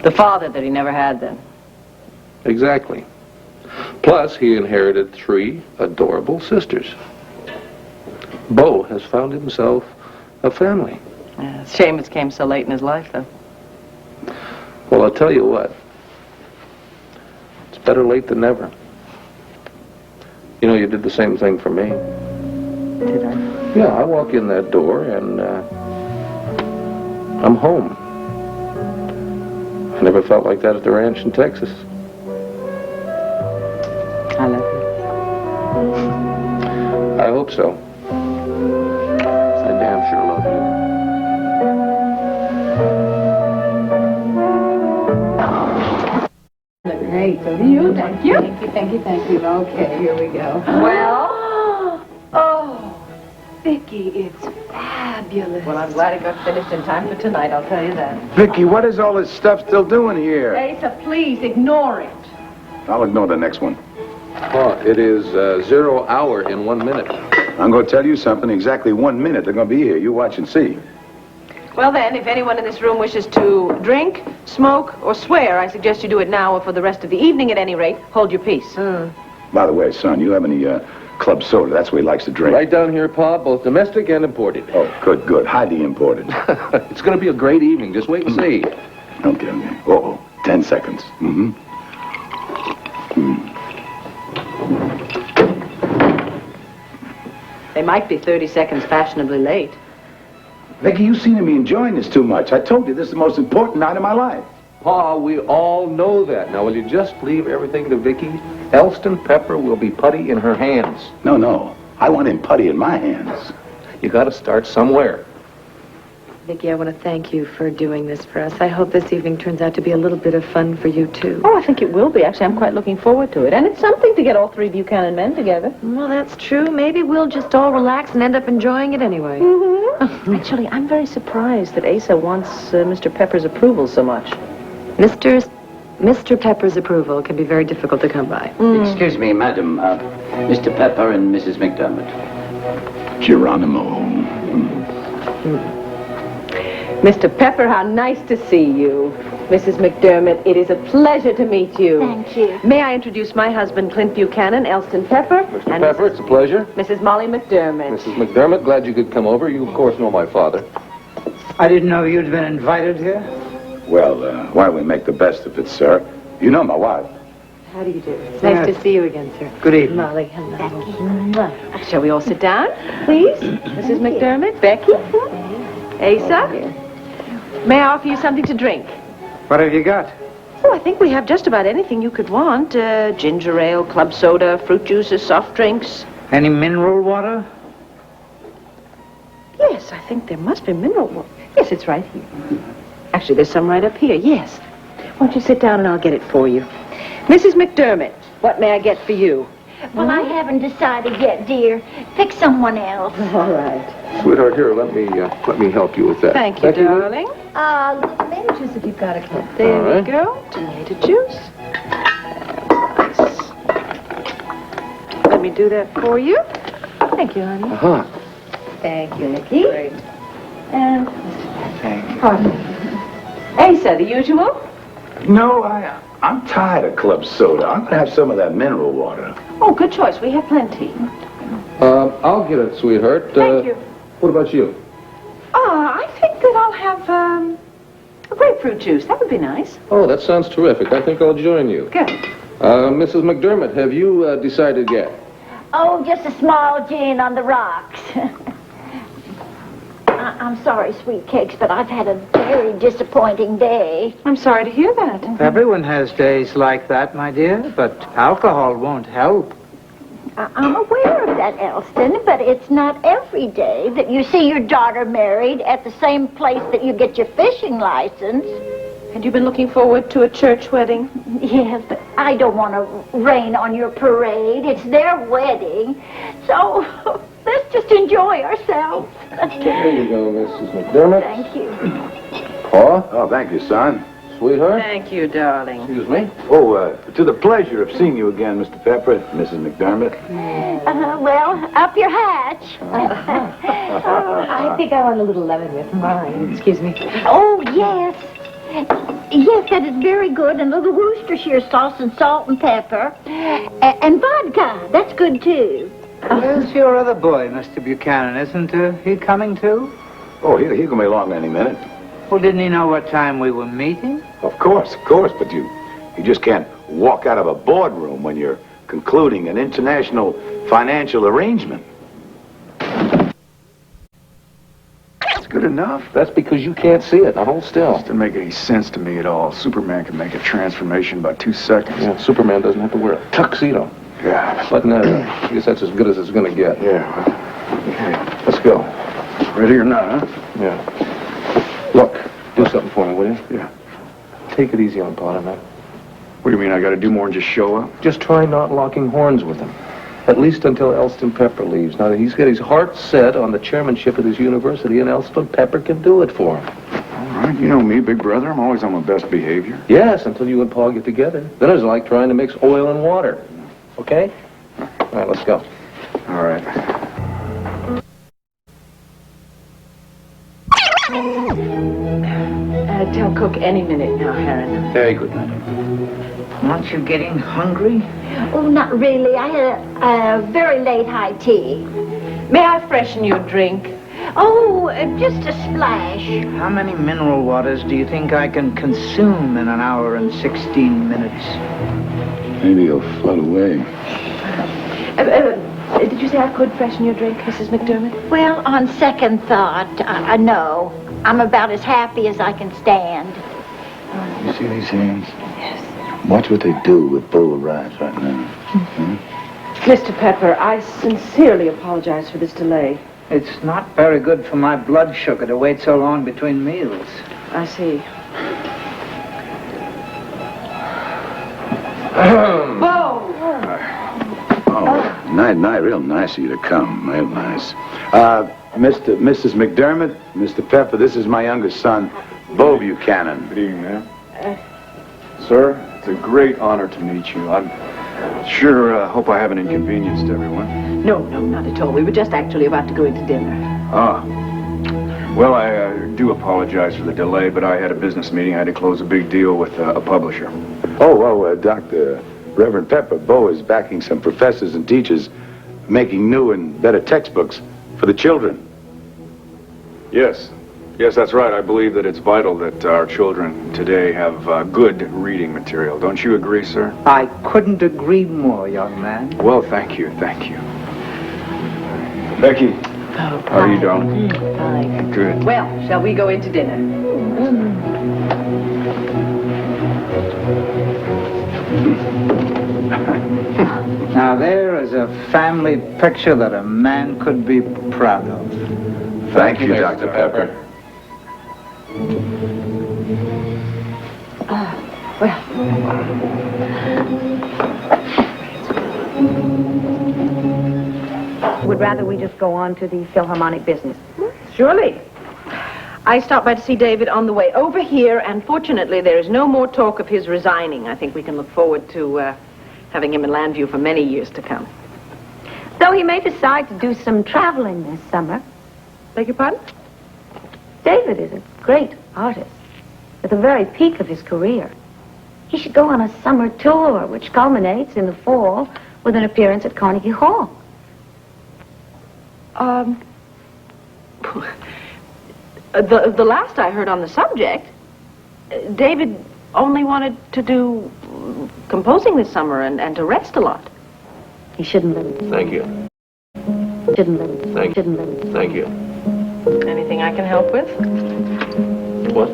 The father that he never had, then. Exactly. Plus, he inherited 3 adorable sisters. Beau has found himself a family. Yeah, it's a shame it came so late in his life, though. Well, I'll tell you what. It's better late than never. You know, you did the same thing for me. Did I? Yeah, I walk in that door and I'm home. I never felt like that at the ranch in Texas. I love you. I hope so. I damn sure love you. Great, so do you. Thank you. Thank you. Okay, here we go. Well, oh, Vicky, it's fabulous. Well, I'm glad it got finished in time for tonight, I'll tell you that. Vicky, what is all this stuff still doing here? Asa, please, ignore it. I'll ignore the next one. Oh, it is 0 hour in 1 minute. I'm going to tell you something. Exactly 1 minute they're going to be here. You watch and see. Well, then, if anyone in this room wishes to drink, smoke, or swear, I suggest you do it now or for the rest of the evening at any rate. Hold your peace. By the way, son, you have any club soda? That's what he likes to drink. Right down here, Pa, both domestic and imported. Oh, good. Hide the imported. It's going to be a great evening. Just wait and see. Okay. Uh-oh. 10 seconds. They might be 30 seconds fashionably late. Vicky, you seem to be enjoying this too much. I told you this is the most important night of my life. Pa, we all know that. Now, will you just leave everything to Vicky? Elston Pepper will be putty in her hands. No. I want him putty in my hands. You got to start somewhere. Vicky, I want to thank you for doing this for us. I hope this evening turns out to be a little bit of fun for you, too. Oh, I think it will be. Actually, I'm quite looking forward to it. And it's something to get all 3 Buchanan men together. Well, that's true. Maybe we'll just all relax and end up enjoying it anyway. Actually, I'm very surprised that Asa wants Mr. Pepper's approval so much. Mr. Pepper's approval can be very difficult to come by. Excuse me, madam. Mr. Pepper and Mrs. McDermott. Geronimo. Mr. Pepper, how nice to see you. Mrs. McDermott, it is a pleasure to meet you. Thank you. May I introduce my husband, Clint Buchanan, Elston Pepper. Mr. Pepper, it's a pleasure. Mrs. Molly McDermott. Mrs. McDermott, glad you could come over. You, of course, know my father. I didn't know you'd been invited here. Well, why don't we make the best of it, sir? You know my wife. How do you do? It's nice to see you again, sir. Good evening. Molly, hello. Shall we all sit down, please? Mrs. McDermott, Becky, Asa. May I offer you something to drink? What have you got? Oh, I think we have just about anything you could want. Ginger ale, club soda, fruit juices, soft drinks. Any mineral water? Yes, I think there must be mineral water. Yes, it's right here. Actually, there's some right up here, yes. Why don't you sit down and I'll get it for you. Mrs. McDermott, what may I get for you? Well, I haven't decided yet, dear. Pick someone else. All right. Sweetheart, here, let me help you with that. Thank you, Becky, darling. Tomato juice if you've got it. There All we right. go. Tomato juice. Nice. Let me do that for you. Thank you, honey. Uh-huh. Thank you, Nikki. Great. And Thank you. Pardon me. Asa, the usual? No, I'm tired of club soda. I'm going to have some of that mineral water. Oh, good choice. We have plenty. I'll get it, sweetheart. Thank you. What about you? I think that I'll have a grapefruit juice. That would be nice. Oh, that sounds terrific. I think I'll join you. Good. Mrs. McDermott, have you decided yet? Oh, just a small gin on the rocks. I'm sorry, sweet cakes, but I've had a very disappointing day. I'm sorry to hear that. Everyone has days like that, my dear, but alcohol won't help. I'm aware of that, Elston, but it's not every day that you see your daughter married at the same place that you get your fishing license. Had you been looking forward to a church wedding? Yes, but I don't want to rain on your parade. It's their wedding. So let's just enjoy ourselves. There you go, Mrs. McDermott. Thank you. Pa? Oh, thank you, son. Sweetheart? Thank you, darling. Excuse me? Oh, to the pleasure of seeing you again, Mr. Pepper, Mrs. McDermott. Well, up your hatch. I think I want a little lemon with mine. Excuse me. Oh, yes. Yes, that is very good. And a little Worcestershire sauce and salt and pepper. And vodka. That's good, too. Where's your other boy, Mr. Buchanan? Isn't he coming too? Oh, he'll be along any minute. Well, didn't he know what time we were meeting? Of course, but you just can't walk out of a boardroom when you're concluding an international financial arrangement. That's good enough. That's because you can't see it. Now hold still. Doesn't make any sense to me at all. Superman can make a transformation in about 2 seconds. Yeah, Superman doesn't have to wear a tuxedo. Yeah. But no, I guess that's as good as it's going to get. Yeah. Okay. Let's go. Ready or not, huh? Yeah. Look, do something for me, will you? Yeah. Take it easy on Potter, man. What do you mean, I got to do more than just show up? Just try not locking horns with him. At least until Elston Pepper leaves. Now, he's got his heart set on the chairmanship of this university, and Elston Pepper can do it for him. All right, you know me, big brother. I'm always on my best behavior. Yes, until you and Paul get together. Then it's like trying to mix oil and water. Okay? All right, let's go. All right. Tell Cook any minute now, Heron. Very good, madam. Aren't you getting hungry? Oh, not really. I had a very late high tea. May I freshen your drink? Oh, just a splash. How many mineral waters do you think I can consume in an hour and 16 minutes? Maybe you'll float away. Did you say I could freshen your drink, Mrs. McDermott? Well, on second thought, I know. I'm about as happy as I can stand. You see these hands? Yes. Watch what they do with Bo arrives right now. Mr. Pepper, I sincerely apologize for this delay. It's not very good for my blood sugar to wait so long between meals. I see. Oh, real nice of you to come. Real nice. Mrs. McDermott, Mr. Pepper, this is my youngest son, Bo Buchanan. Good evening, ma'am. Sir, it's a great honor to meet you. I sure hope I haven't inconvenienced everyone. No, not at all. We were just actually about to go into dinner. Ah. Well, I do apologize for the delay, but I had a business meeting. I had to close a big deal with a publisher. Dr. Reverend Pepper, Bo is backing some professors and teachers making new and better textbooks for the children. Yes, that's right. I believe that it's vital that our children today have good reading material. Don't you agree, sir? I couldn't agree more, young man. Well, thank you. Becky, how are you, darling? Fine. Good. Well, shall we go into dinner? Now, there is a family picture that a man could be proud of. Thank you, Dr. Pepper. Would rather we just go on to the Philharmonic business. Surely. I stopped by to see David on the way over here, and fortunately there is no more talk of his resigning. I think we can look forward to having him in Llanview for many years to come. Though he may decide to do some traveling this summer. Beg your pardon? David is a great artist, at the very peak of his career. He should go on a summer tour, which culminates in the fall with an appearance at Carnegie Hall. The last I heard on the subject, David only wanted to do composing this summer and to rest a lot. He shouldn't let it. Thank you. Shouldn't let it. Thank Shouldn't let it. Thank you. Anything I can help with? What?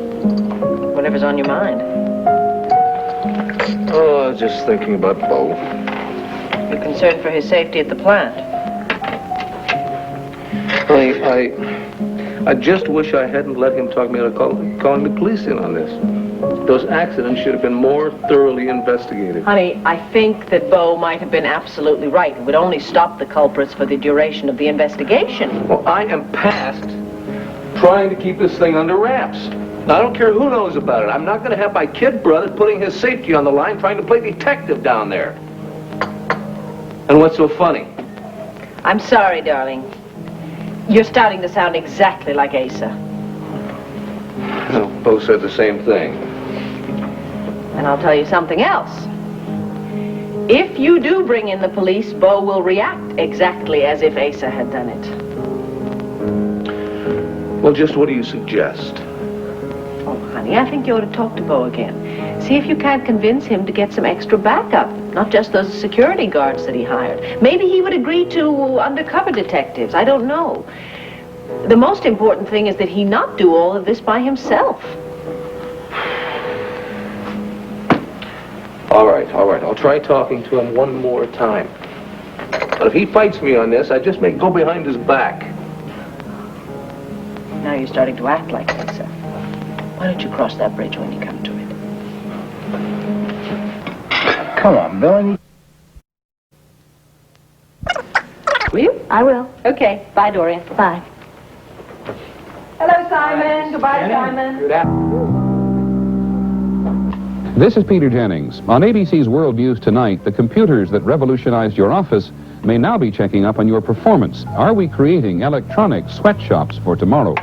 Whatever's on your mind. Oh, I was just thinking about Bo. You're concerned for his safety at the plant. I just wish I hadn't let him talk me out of calling the police in on this. Those accidents should have been more thoroughly investigated. Honey, I think that Bo might have been absolutely right. It would only stop the culprits for the duration of the investigation. Well, I am past trying to keep this thing under wraps. Now, I don't care who knows about it. I'm not going to have my kid brother putting his safety on the line trying to play detective down there. And what's so funny? I'm sorry, darling. You're starting to sound exactly like Asa. Well, Bo said the same thing. And I'll tell you something else. If you do bring in the police, Bo will react exactly as if Asa had done it. Well, just what do you suggest? Oh, honey, I think you ought to talk to Bo again. See if you can't convince him to get some extra backup, not just those security guards that he hired. Maybe he would agree to undercover detectives. I don't know. The most important thing is that he not do all of this by himself. All right. I'll try talking to him one more time. But if he fights me on this, I just may go behind his back. Now you're starting to act like Asa. Why don't you cross that bridge when you come to it? Come on, Billy. Will you? I will. Okay. Bye, Dorian. Bye. Hello, Simon. Goodbye, Simon. Good afternoon. This is Peter Jennings. On ABC's World News tonight, the computers that revolutionized your office may now be checking up on your performance. Are we creating electronic sweatshops for tomorrow?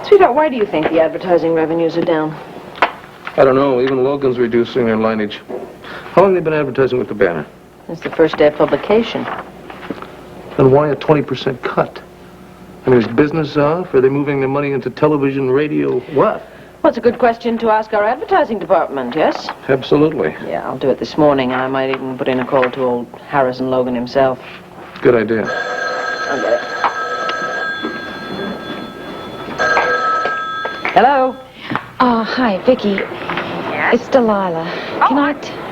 Sweetheart, why do you think the advertising revenues are down? I don't know. Even Logan's reducing their lineage. How long have they been advertising with the banner? It's the first day of publication. Then why a 20% cut? I mean, is business off? Are they moving their money into television, radio, what? Well, it's a good question to ask our advertising department, yes? Absolutely. Yeah, I'll do it this morning. I might even put in a call to old Harrison Logan himself. Good idea. I'll get it. Hello? Hi, Viki. Yes? It's Delilah.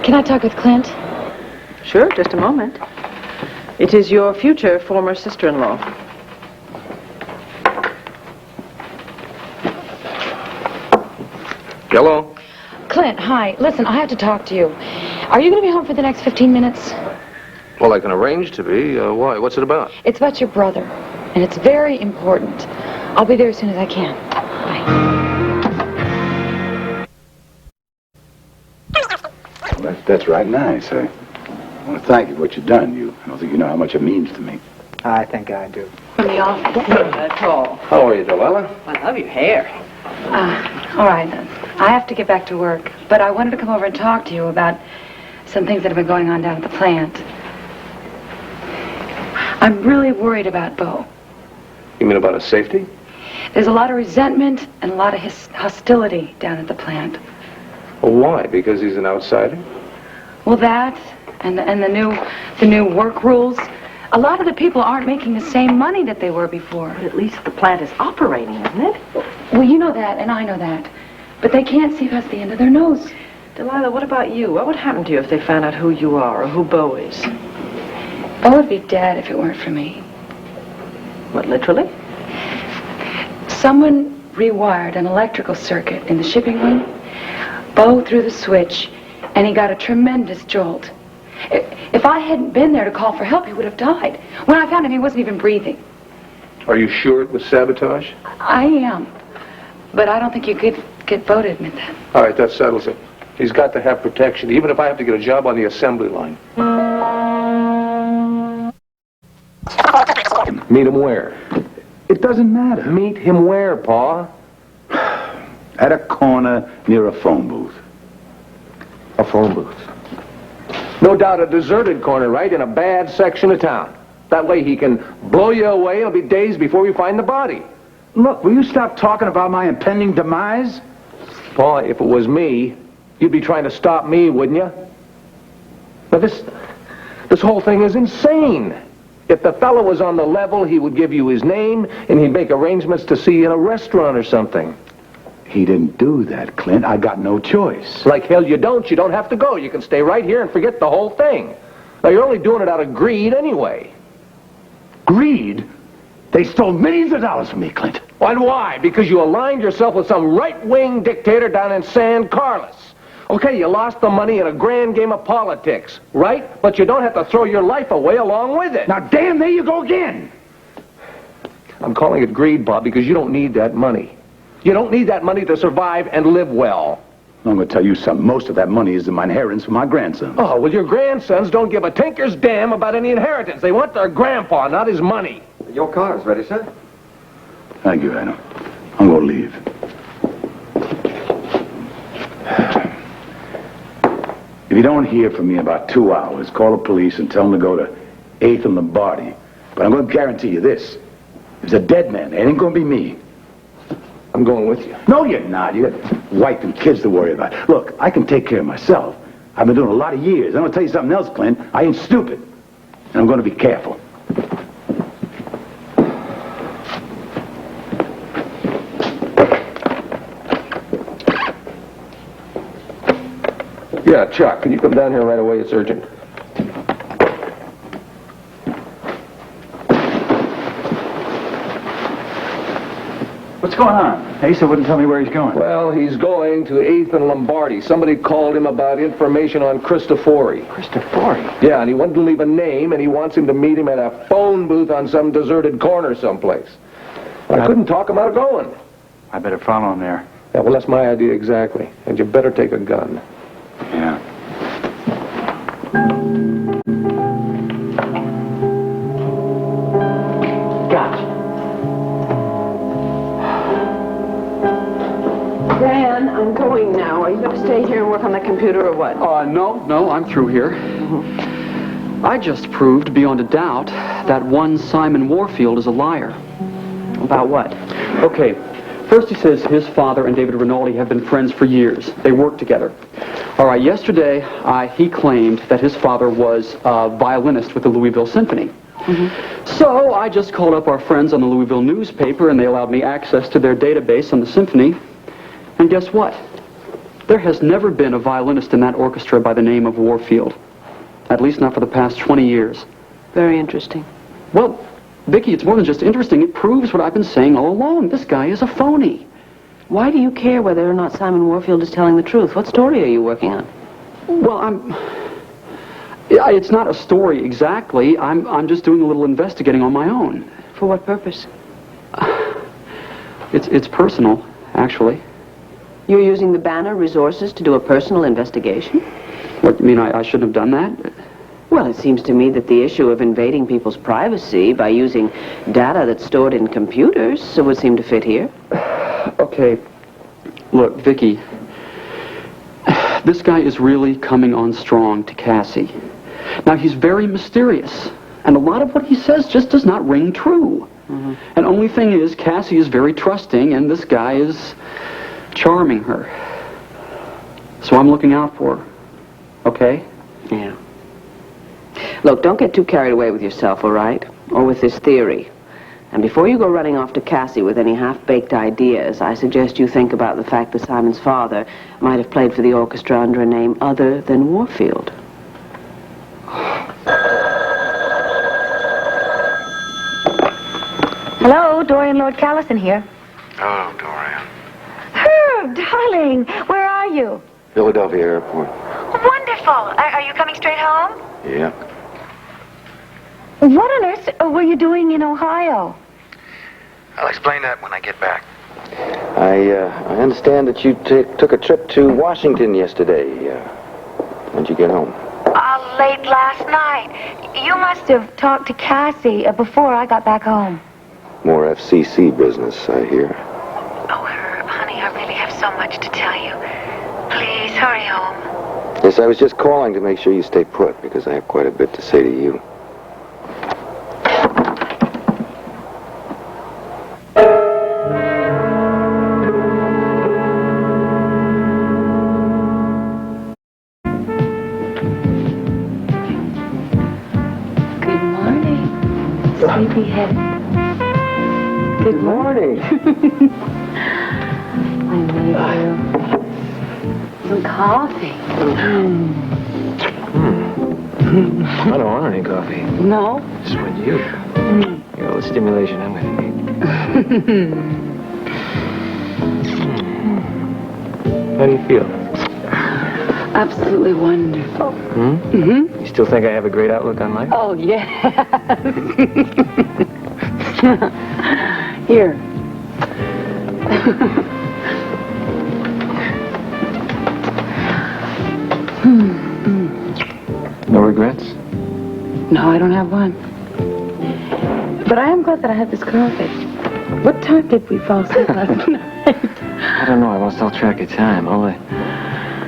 Can I talk with Clint? Sure, just a moment. It is your future former sister-in-law. Hello? Clint, hi. Listen, I have to talk to you. Are you going to be home for the next 15 minutes? Well, I can arrange to be. Why? What's it about? It's about your brother, and it's very important. I'll be there as soon as I can. Well, that's right nice. I want to thank you for what you've done. I don't think you know how much it means to me. I think I do. From the office. Not at all. How are you, Delilah? I love your hair. All right. I have to get back to work, but I wanted to come over and talk to you about some things that have been going on down at the plant. I'm really worried about Bo. You mean about his safety? There's a lot of resentment and a lot of hostility down at the plant. Well, why? Because he's an outsider? Well, that and the new work rules. A lot of the people aren't making the same money that they were before. But at least the plant is operating, isn't it? Well, you know that, and I know that. But they can't see past the end of their nose. Delilah, what about you? What would happen to you if they found out who you are or who Bo is? Bo would be dead if it weren't for me. What, literally? Someone rewired an electrical circuit in the shipping wing. Bo threw the switch, and he got a tremendous jolt. If I hadn't been there to call for help, he would have died. When I found him, he wasn't even breathing. Are you sure it was sabotage? I am. But I don't think you could get Bo to admit that. All right, that settles it. He's got to have protection, even if I have to get a job on the assembly line. Meet him where? It doesn't matter. Meet him where, Pa? At a corner near a phone booth. A phone booth. No doubt a deserted corner, right, in a bad section of town. That way he can blow you away. It'll be days before we find the body. Look, will you stop talking about my impending demise? Pa, if it was me, you'd be trying to stop me, wouldn't you? Now, this whole thing is insane. If the fellow was on the level, he would give you his name, and he'd make arrangements to see you in a restaurant or something. He didn't do that, Clint. I got no choice. Like hell you don't. You don't have to go. You can stay right here and forget the whole thing. Now, you're only doing it out of greed anyway. Greed? They stole millions of dollars from me, Clint. And why? Because you aligned yourself with some right-wing dictator down in San Carlos. Okay, you lost the money in a grand game of politics, right? But you don't have to throw your life away along with it. Now, damn, there you go again. I'm calling it greed, Bob, because you don't need that money. You don't need that money to survive and live well. I'm going to tell you something. Most of that money is in my inheritance from my grandson. Oh, well, your grandsons don't give a tinker's damn about any inheritance. They want their grandpa, not his money. Your car's ready, sir. Thank you, Adam. I'm going to leave. If you don't hear from me in about 2 hours, call the police and tell them to go to 8th and Lombardi. But I'm going to guarantee you this. If it's a dead man, it ain't going to be me. I'm going with you. No, you're not. You got wife and kids to worry about. Look, I can take care of myself. I've been doing a lot of years. I'm going to tell you something else, Clint. I ain't stupid. And I'm going to be careful. Yeah, Chuck, can you come down here right away? It's urgent. What's going on? Asa wouldn't tell me where he's going. Well, he's going to 8th and Lombardi. Somebody called him about information on Cristofori. Cristofori? Yeah, and he wanted to leave a name, and he wants him to meet him at a phone booth on some deserted corner someplace. I couldn't talk him out of going. I better follow him there. Yeah, well, that's my idea exactly. And you better take a gun. Yeah. Gotcha. Dan, I'm going now. Are you going to stay here and work on the computer or what? No, I'm through here. I just proved beyond a doubt that one Simon Warfield is a liar. About what? Okay, first he says his father and David Rinaldi have been friends for years. They work together. All right, yesterday he claimed that his father was a violinist with the Louisville Symphony. So I just called up our friends on the Louisville newspaper, and they allowed me access to their database on the symphony. And guess what? There has never been a violinist in that orchestra by the name of Warfield. At least not for the past 20 years. Very interesting. Well, Viki, it's more than just interesting. It proves what I've been saying all along. This guy is a phony. Why do you care whether or not Simon Warfield is telling the truth? What story are you working on? Well, it's not a story exactly. I'm just doing a little investigating on my own. For what purpose? It's personal, actually. You're using the Banner resources to do a personal investigation? What, you mean I shouldn't have done that? Well, it seems to me that the issue of invading people's privacy by using data that's stored in computers would seem to fit here. Okay, look, Viki, this guy is really coming on strong to Cassie. Now, he's very mysterious, and a lot of what he says just does not ring true. And only thing is, Cassie is very trusting, and this guy is charming her. So I'm looking out for her, okay? Yeah. Look, don't get too carried away with yourself, all right? Or with this theory. And before you go running off to Cassie with any half-baked ideas, I suggest you think about the fact that Simon's father might have played for the orchestra under a name other than Warfield. Hello, Dorian Lord Callison here. Oh, Dorian. Herb, darling, where are you? Philadelphia Airport. Wonderful. Are you coming straight home? Yeah. What on earth were you doing in Ohio? I'll explain that when I get back. I understand that you took a trip to Washington yesterday. When'd you get home? Late last night. You must have talked to Cassie before I got back home. More FCC business, I hear. Oh, honey, I really have so much to tell you. Please, hurry home. Yes, I was just calling to make sure you stay put, because I have quite a bit to say to you. Sleepyhead. Good morning. I need you. Some coffee. I don't want any coffee. No? Just want you. You know, the stimulation I'm gonna need. How do you feel? Absolutely wonderful. You still think I have a great outlook on life? Oh, yes. Here. No regrets? No, I don't have one. But I am glad that I had this coffee. What time did we fall asleep last night? I don't know. I lost all track of time. All I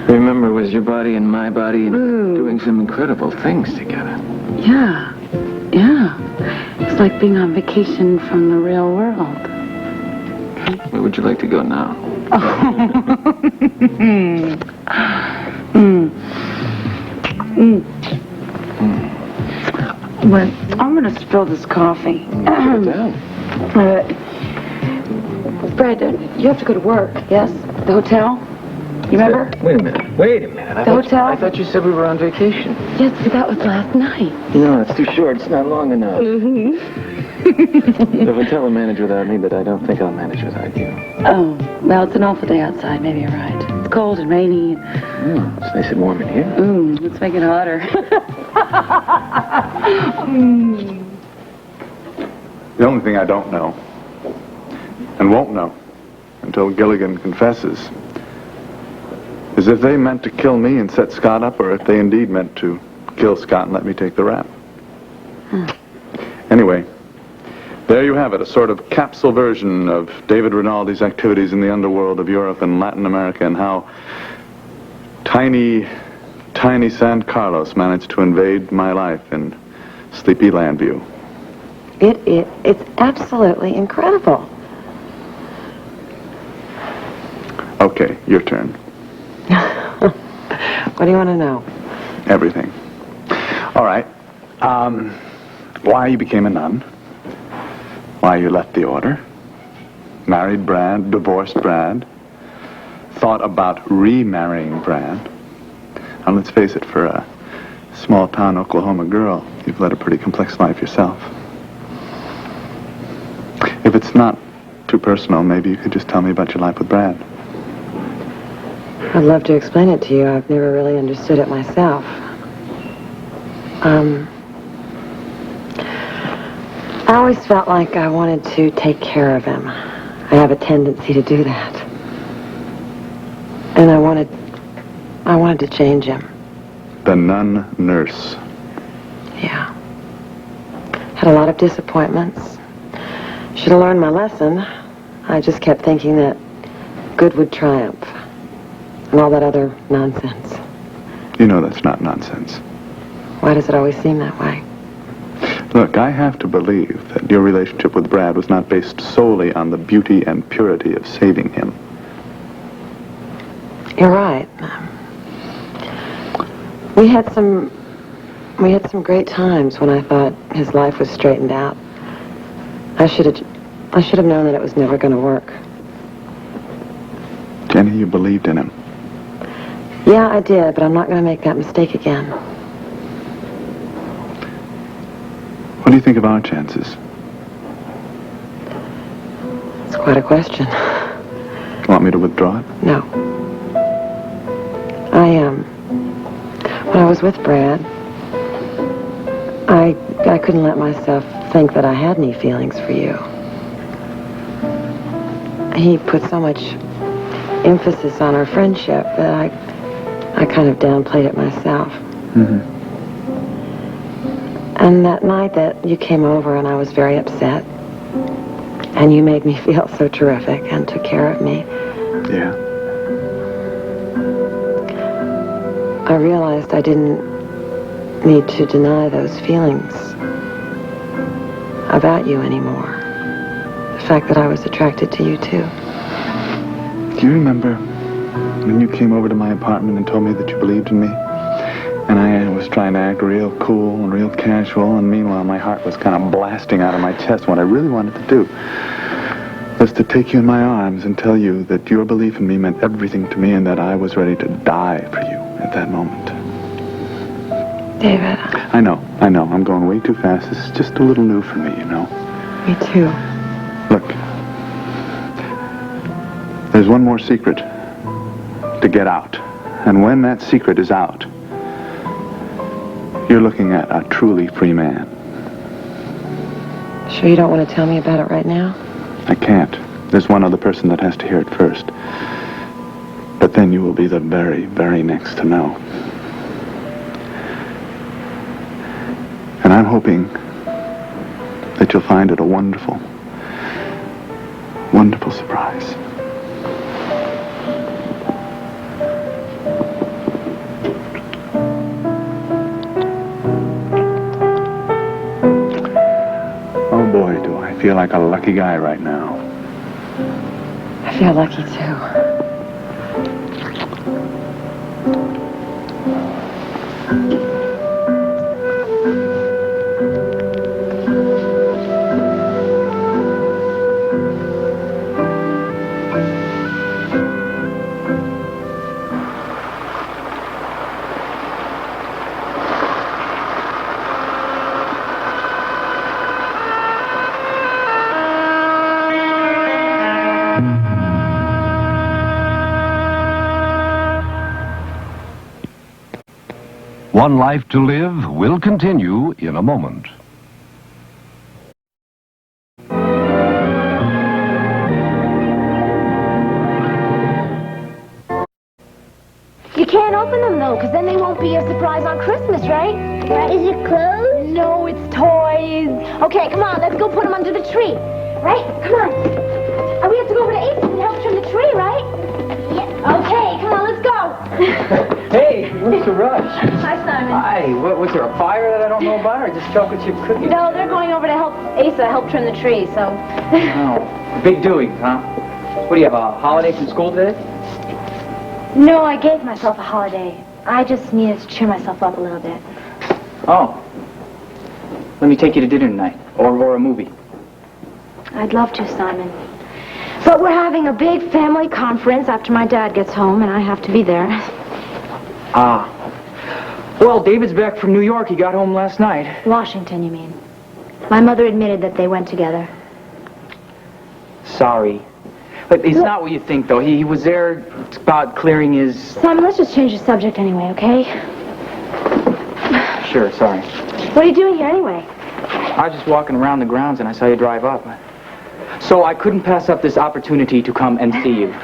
remember was your body and my body and doing some incredible things together. Yeah. Yeah. It's like being on vacation from the real world. Where would you like to go now? Well, I'm going to spill this coffee. Put it down. Brad, you have to go to work, yes? The hotel? You remember? Wait a minute. The hotel? I thought you said we were on vacation. Yes, but that was last night. No, it's too short. It's not long enough. The hotel will manage without me, but I don't think I'll manage without you. Oh, well, it's an awful day outside. Maybe you're right. It's cold and rainy. It's nice and warm in here. Let's make it hotter. The only thing I don't know, and won't know until Gilligan confesses, is if they meant to kill me and set Scott up, or if they indeed meant to kill Scott and let me take the rap. Anyway, there you have it, a sort of capsule version of David Rinaldi's activities in the underworld of Europe and Latin America, and how tiny San Carlos managed to invade my life in sleepy Llanview. It's absolutely incredible. Okay, your turn. What do you want to know? Everything. All right. Why you became a nun. Why you left the order. Married Brad, divorced Brad. Thought about remarrying Brad. And let's face it, for a small-town Oklahoma girl, you've led a pretty complex life yourself. If it's not too personal, maybe you could just tell me about your life with Brad. I'd love to explain it to you. I've never really understood it myself. I always felt like I wanted to take care of him. I have a tendency to do that. And I wanted to change him. The nun nurse. Yeah. Had a lot of disappointments. Should have learned my lesson. I just kept thinking that good would triumph. And all that other nonsense. You know that's not nonsense. Why does it always seem that way? Look, I have to believe that your relationship with Brad was not based solely on the beauty and purity of saving him. You're right. We had some great times when I thought his life was straightened out. I should have known that it was never going to work. Jenny, you believed in him. Yeah, I did, but I'm not going to make that mistake again. What do you think of our chances? It's quite a question. You want me to withdraw it? No. When I was with Brad, I couldn't let myself think that I had any feelings for you. he put so much emphasis on our friendship that I kind of downplayed it myself. Mm-hmm. And that night that you came over and I was very upset, and you made me feel so terrific and took care of me. Yeah. I realized I didn't need to deny those feelings about you anymore. The fact that I was attracted to you, too. Do you remember when you came over to my apartment and told me that you believed in me? And I was trying to act real cool and real casual, and meanwhile my heart was kind of blasting out of my chest. What I really wanted to do was to take you in my arms and tell you that your belief in me meant everything to me and that I was ready to die for you at that moment. David. I know. I'm going way too fast. This is just a little new for me, you know. Me too. Look, there's one more secret to get out. And when that secret is out, you're looking at a truly free man. Sure you don't want to tell me about it right now? I can't. There's one other person that has to hear it first. But then you will be the very, very next to know. And I'm hoping that you'll find it a wonderful, wonderful surprise. Oh boy, do I feel like a lucky guy right now. I feel lucky too. One Life to Live will continue in a moment. You can't open them, though, because then they won't be a surprise on Christmas, right? Is it clothes? No, it's toys. Okay, come on, let's go put them under the tree. Right? Come on. And we have to go over to Ace and help trim the tree, right? Yep. Okay, come on, let's go. Hey, what's the rush? Hi, Simon. Hi, was there a fire that I don't know about, or just chocolate chip cookies? No, they're going over to help Asa help trim the tree, so... Oh, big doings, huh? What do you have, a holiday from school today? No, I gave myself a holiday. I just needed to cheer myself up a little bit. Oh. Let me take you to dinner tonight, or a movie. I'd love to, Simon. But we're having a big family conference after my dad gets home, and I have to be there. Ah. Well, David's back from New York. He got home last night. Washington, you mean? My mother admitted that they went together. Sorry. But it's not what you think, though. He was there about clearing his... Simon, let's just change the subject anyway, okay? Sure, sorry. What are you doing here anyway? I was just walking around the grounds and I saw you drive up. So I couldn't pass up this opportunity to come and see you.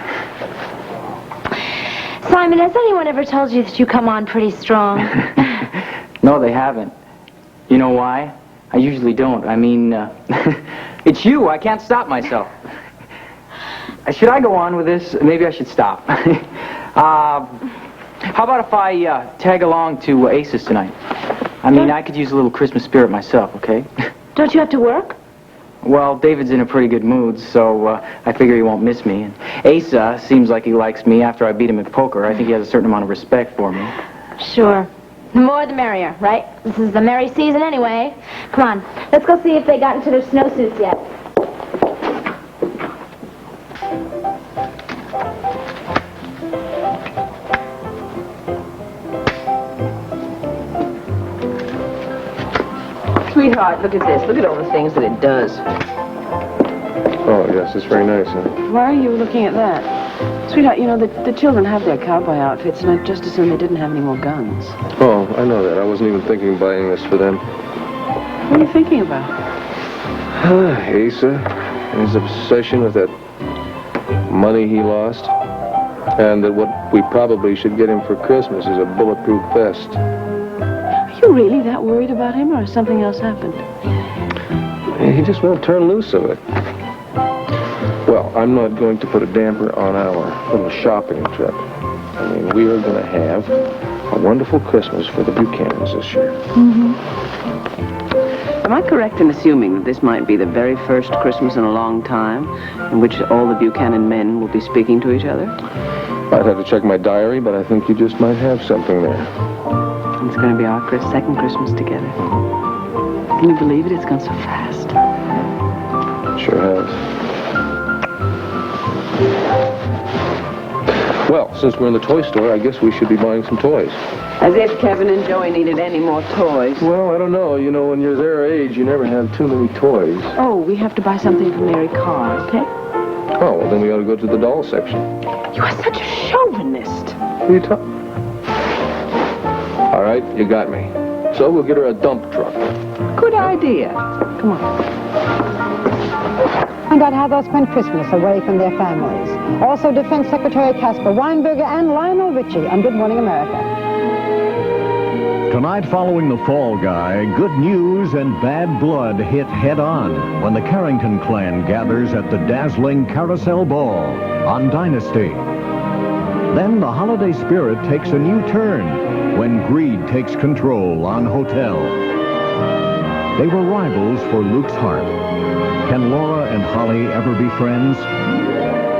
Simon, has anyone ever told you that you come on pretty strong? No, they haven't. You know why? I usually don't. I mean, it's you. I can't stop myself. Should I go on with this? Maybe I should stop. How about if I tag along to Ace's tonight? I mean, I could use a little Christmas spirit myself, okay? Don't you have to work? Well, David's in a pretty good mood, so I figure he won't miss me. And Asa seems like he likes me after I beat him at poker. I think he has a certain amount of respect for me. Sure. The more the merrier, right? This is the merry season anyway. Come on, let's go see if they got into their snowsuits yet. Sweetheart, look at this. Look at all the things that it does. Oh, yes, it's very nice, huh? Why are you looking at that? Sweetheart, you know, the children have their cowboy outfits, and I'd just as soon they didn't have any more guns. Oh, I know that. I wasn't even thinking of buying this for them. What are you thinking about? Asa and his obsession with that money he lost, and that what we probably should get him for Christmas is a bulletproof vest. Are you really that worried about him, or has something else happened? He just won't turn loose of it. Well, I'm not going to put a damper on our little shopping trip. I mean, we are going to have a wonderful Christmas for the Buchanans this year. Am I correct in assuming that this might be the very first Christmas in a long time in which all the Buchanan men will be speaking to each other? I'd have to check my diary, but I think you just might have something there. It's going to be our second Christmas together. Can you believe it? It's gone so fast. Sure has. Well, since we're in the toy store, I guess we should be buying some toys. As if Kevin and Joey needed any more toys. Well, I don't know. You know, when you're their age, you never have too many toys. Oh, we have to buy something for Mary Carr, okay? Oh, well, then we ought to go to the doll section. You are such a chauvinist. What are you talking? All right, you got me. So we'll get her a dump truck. Good idea. Come on. Find out how they'll spend Christmas away from their families. Also, Defense Secretary Caspar Weinberger and Lionel Ritchie on Good Morning America. Tonight, following The Fall Guy, good news and bad blood hit head-on when the Carrington clan gathers at the dazzling Carousel Ball on Dynasty. Then the holiday spirit takes a new turn when greed takes control on Hotel. They were rivals for Luke's heart. Can Laura and Holly ever be friends?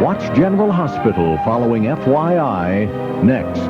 Watch General Hospital following FYI next.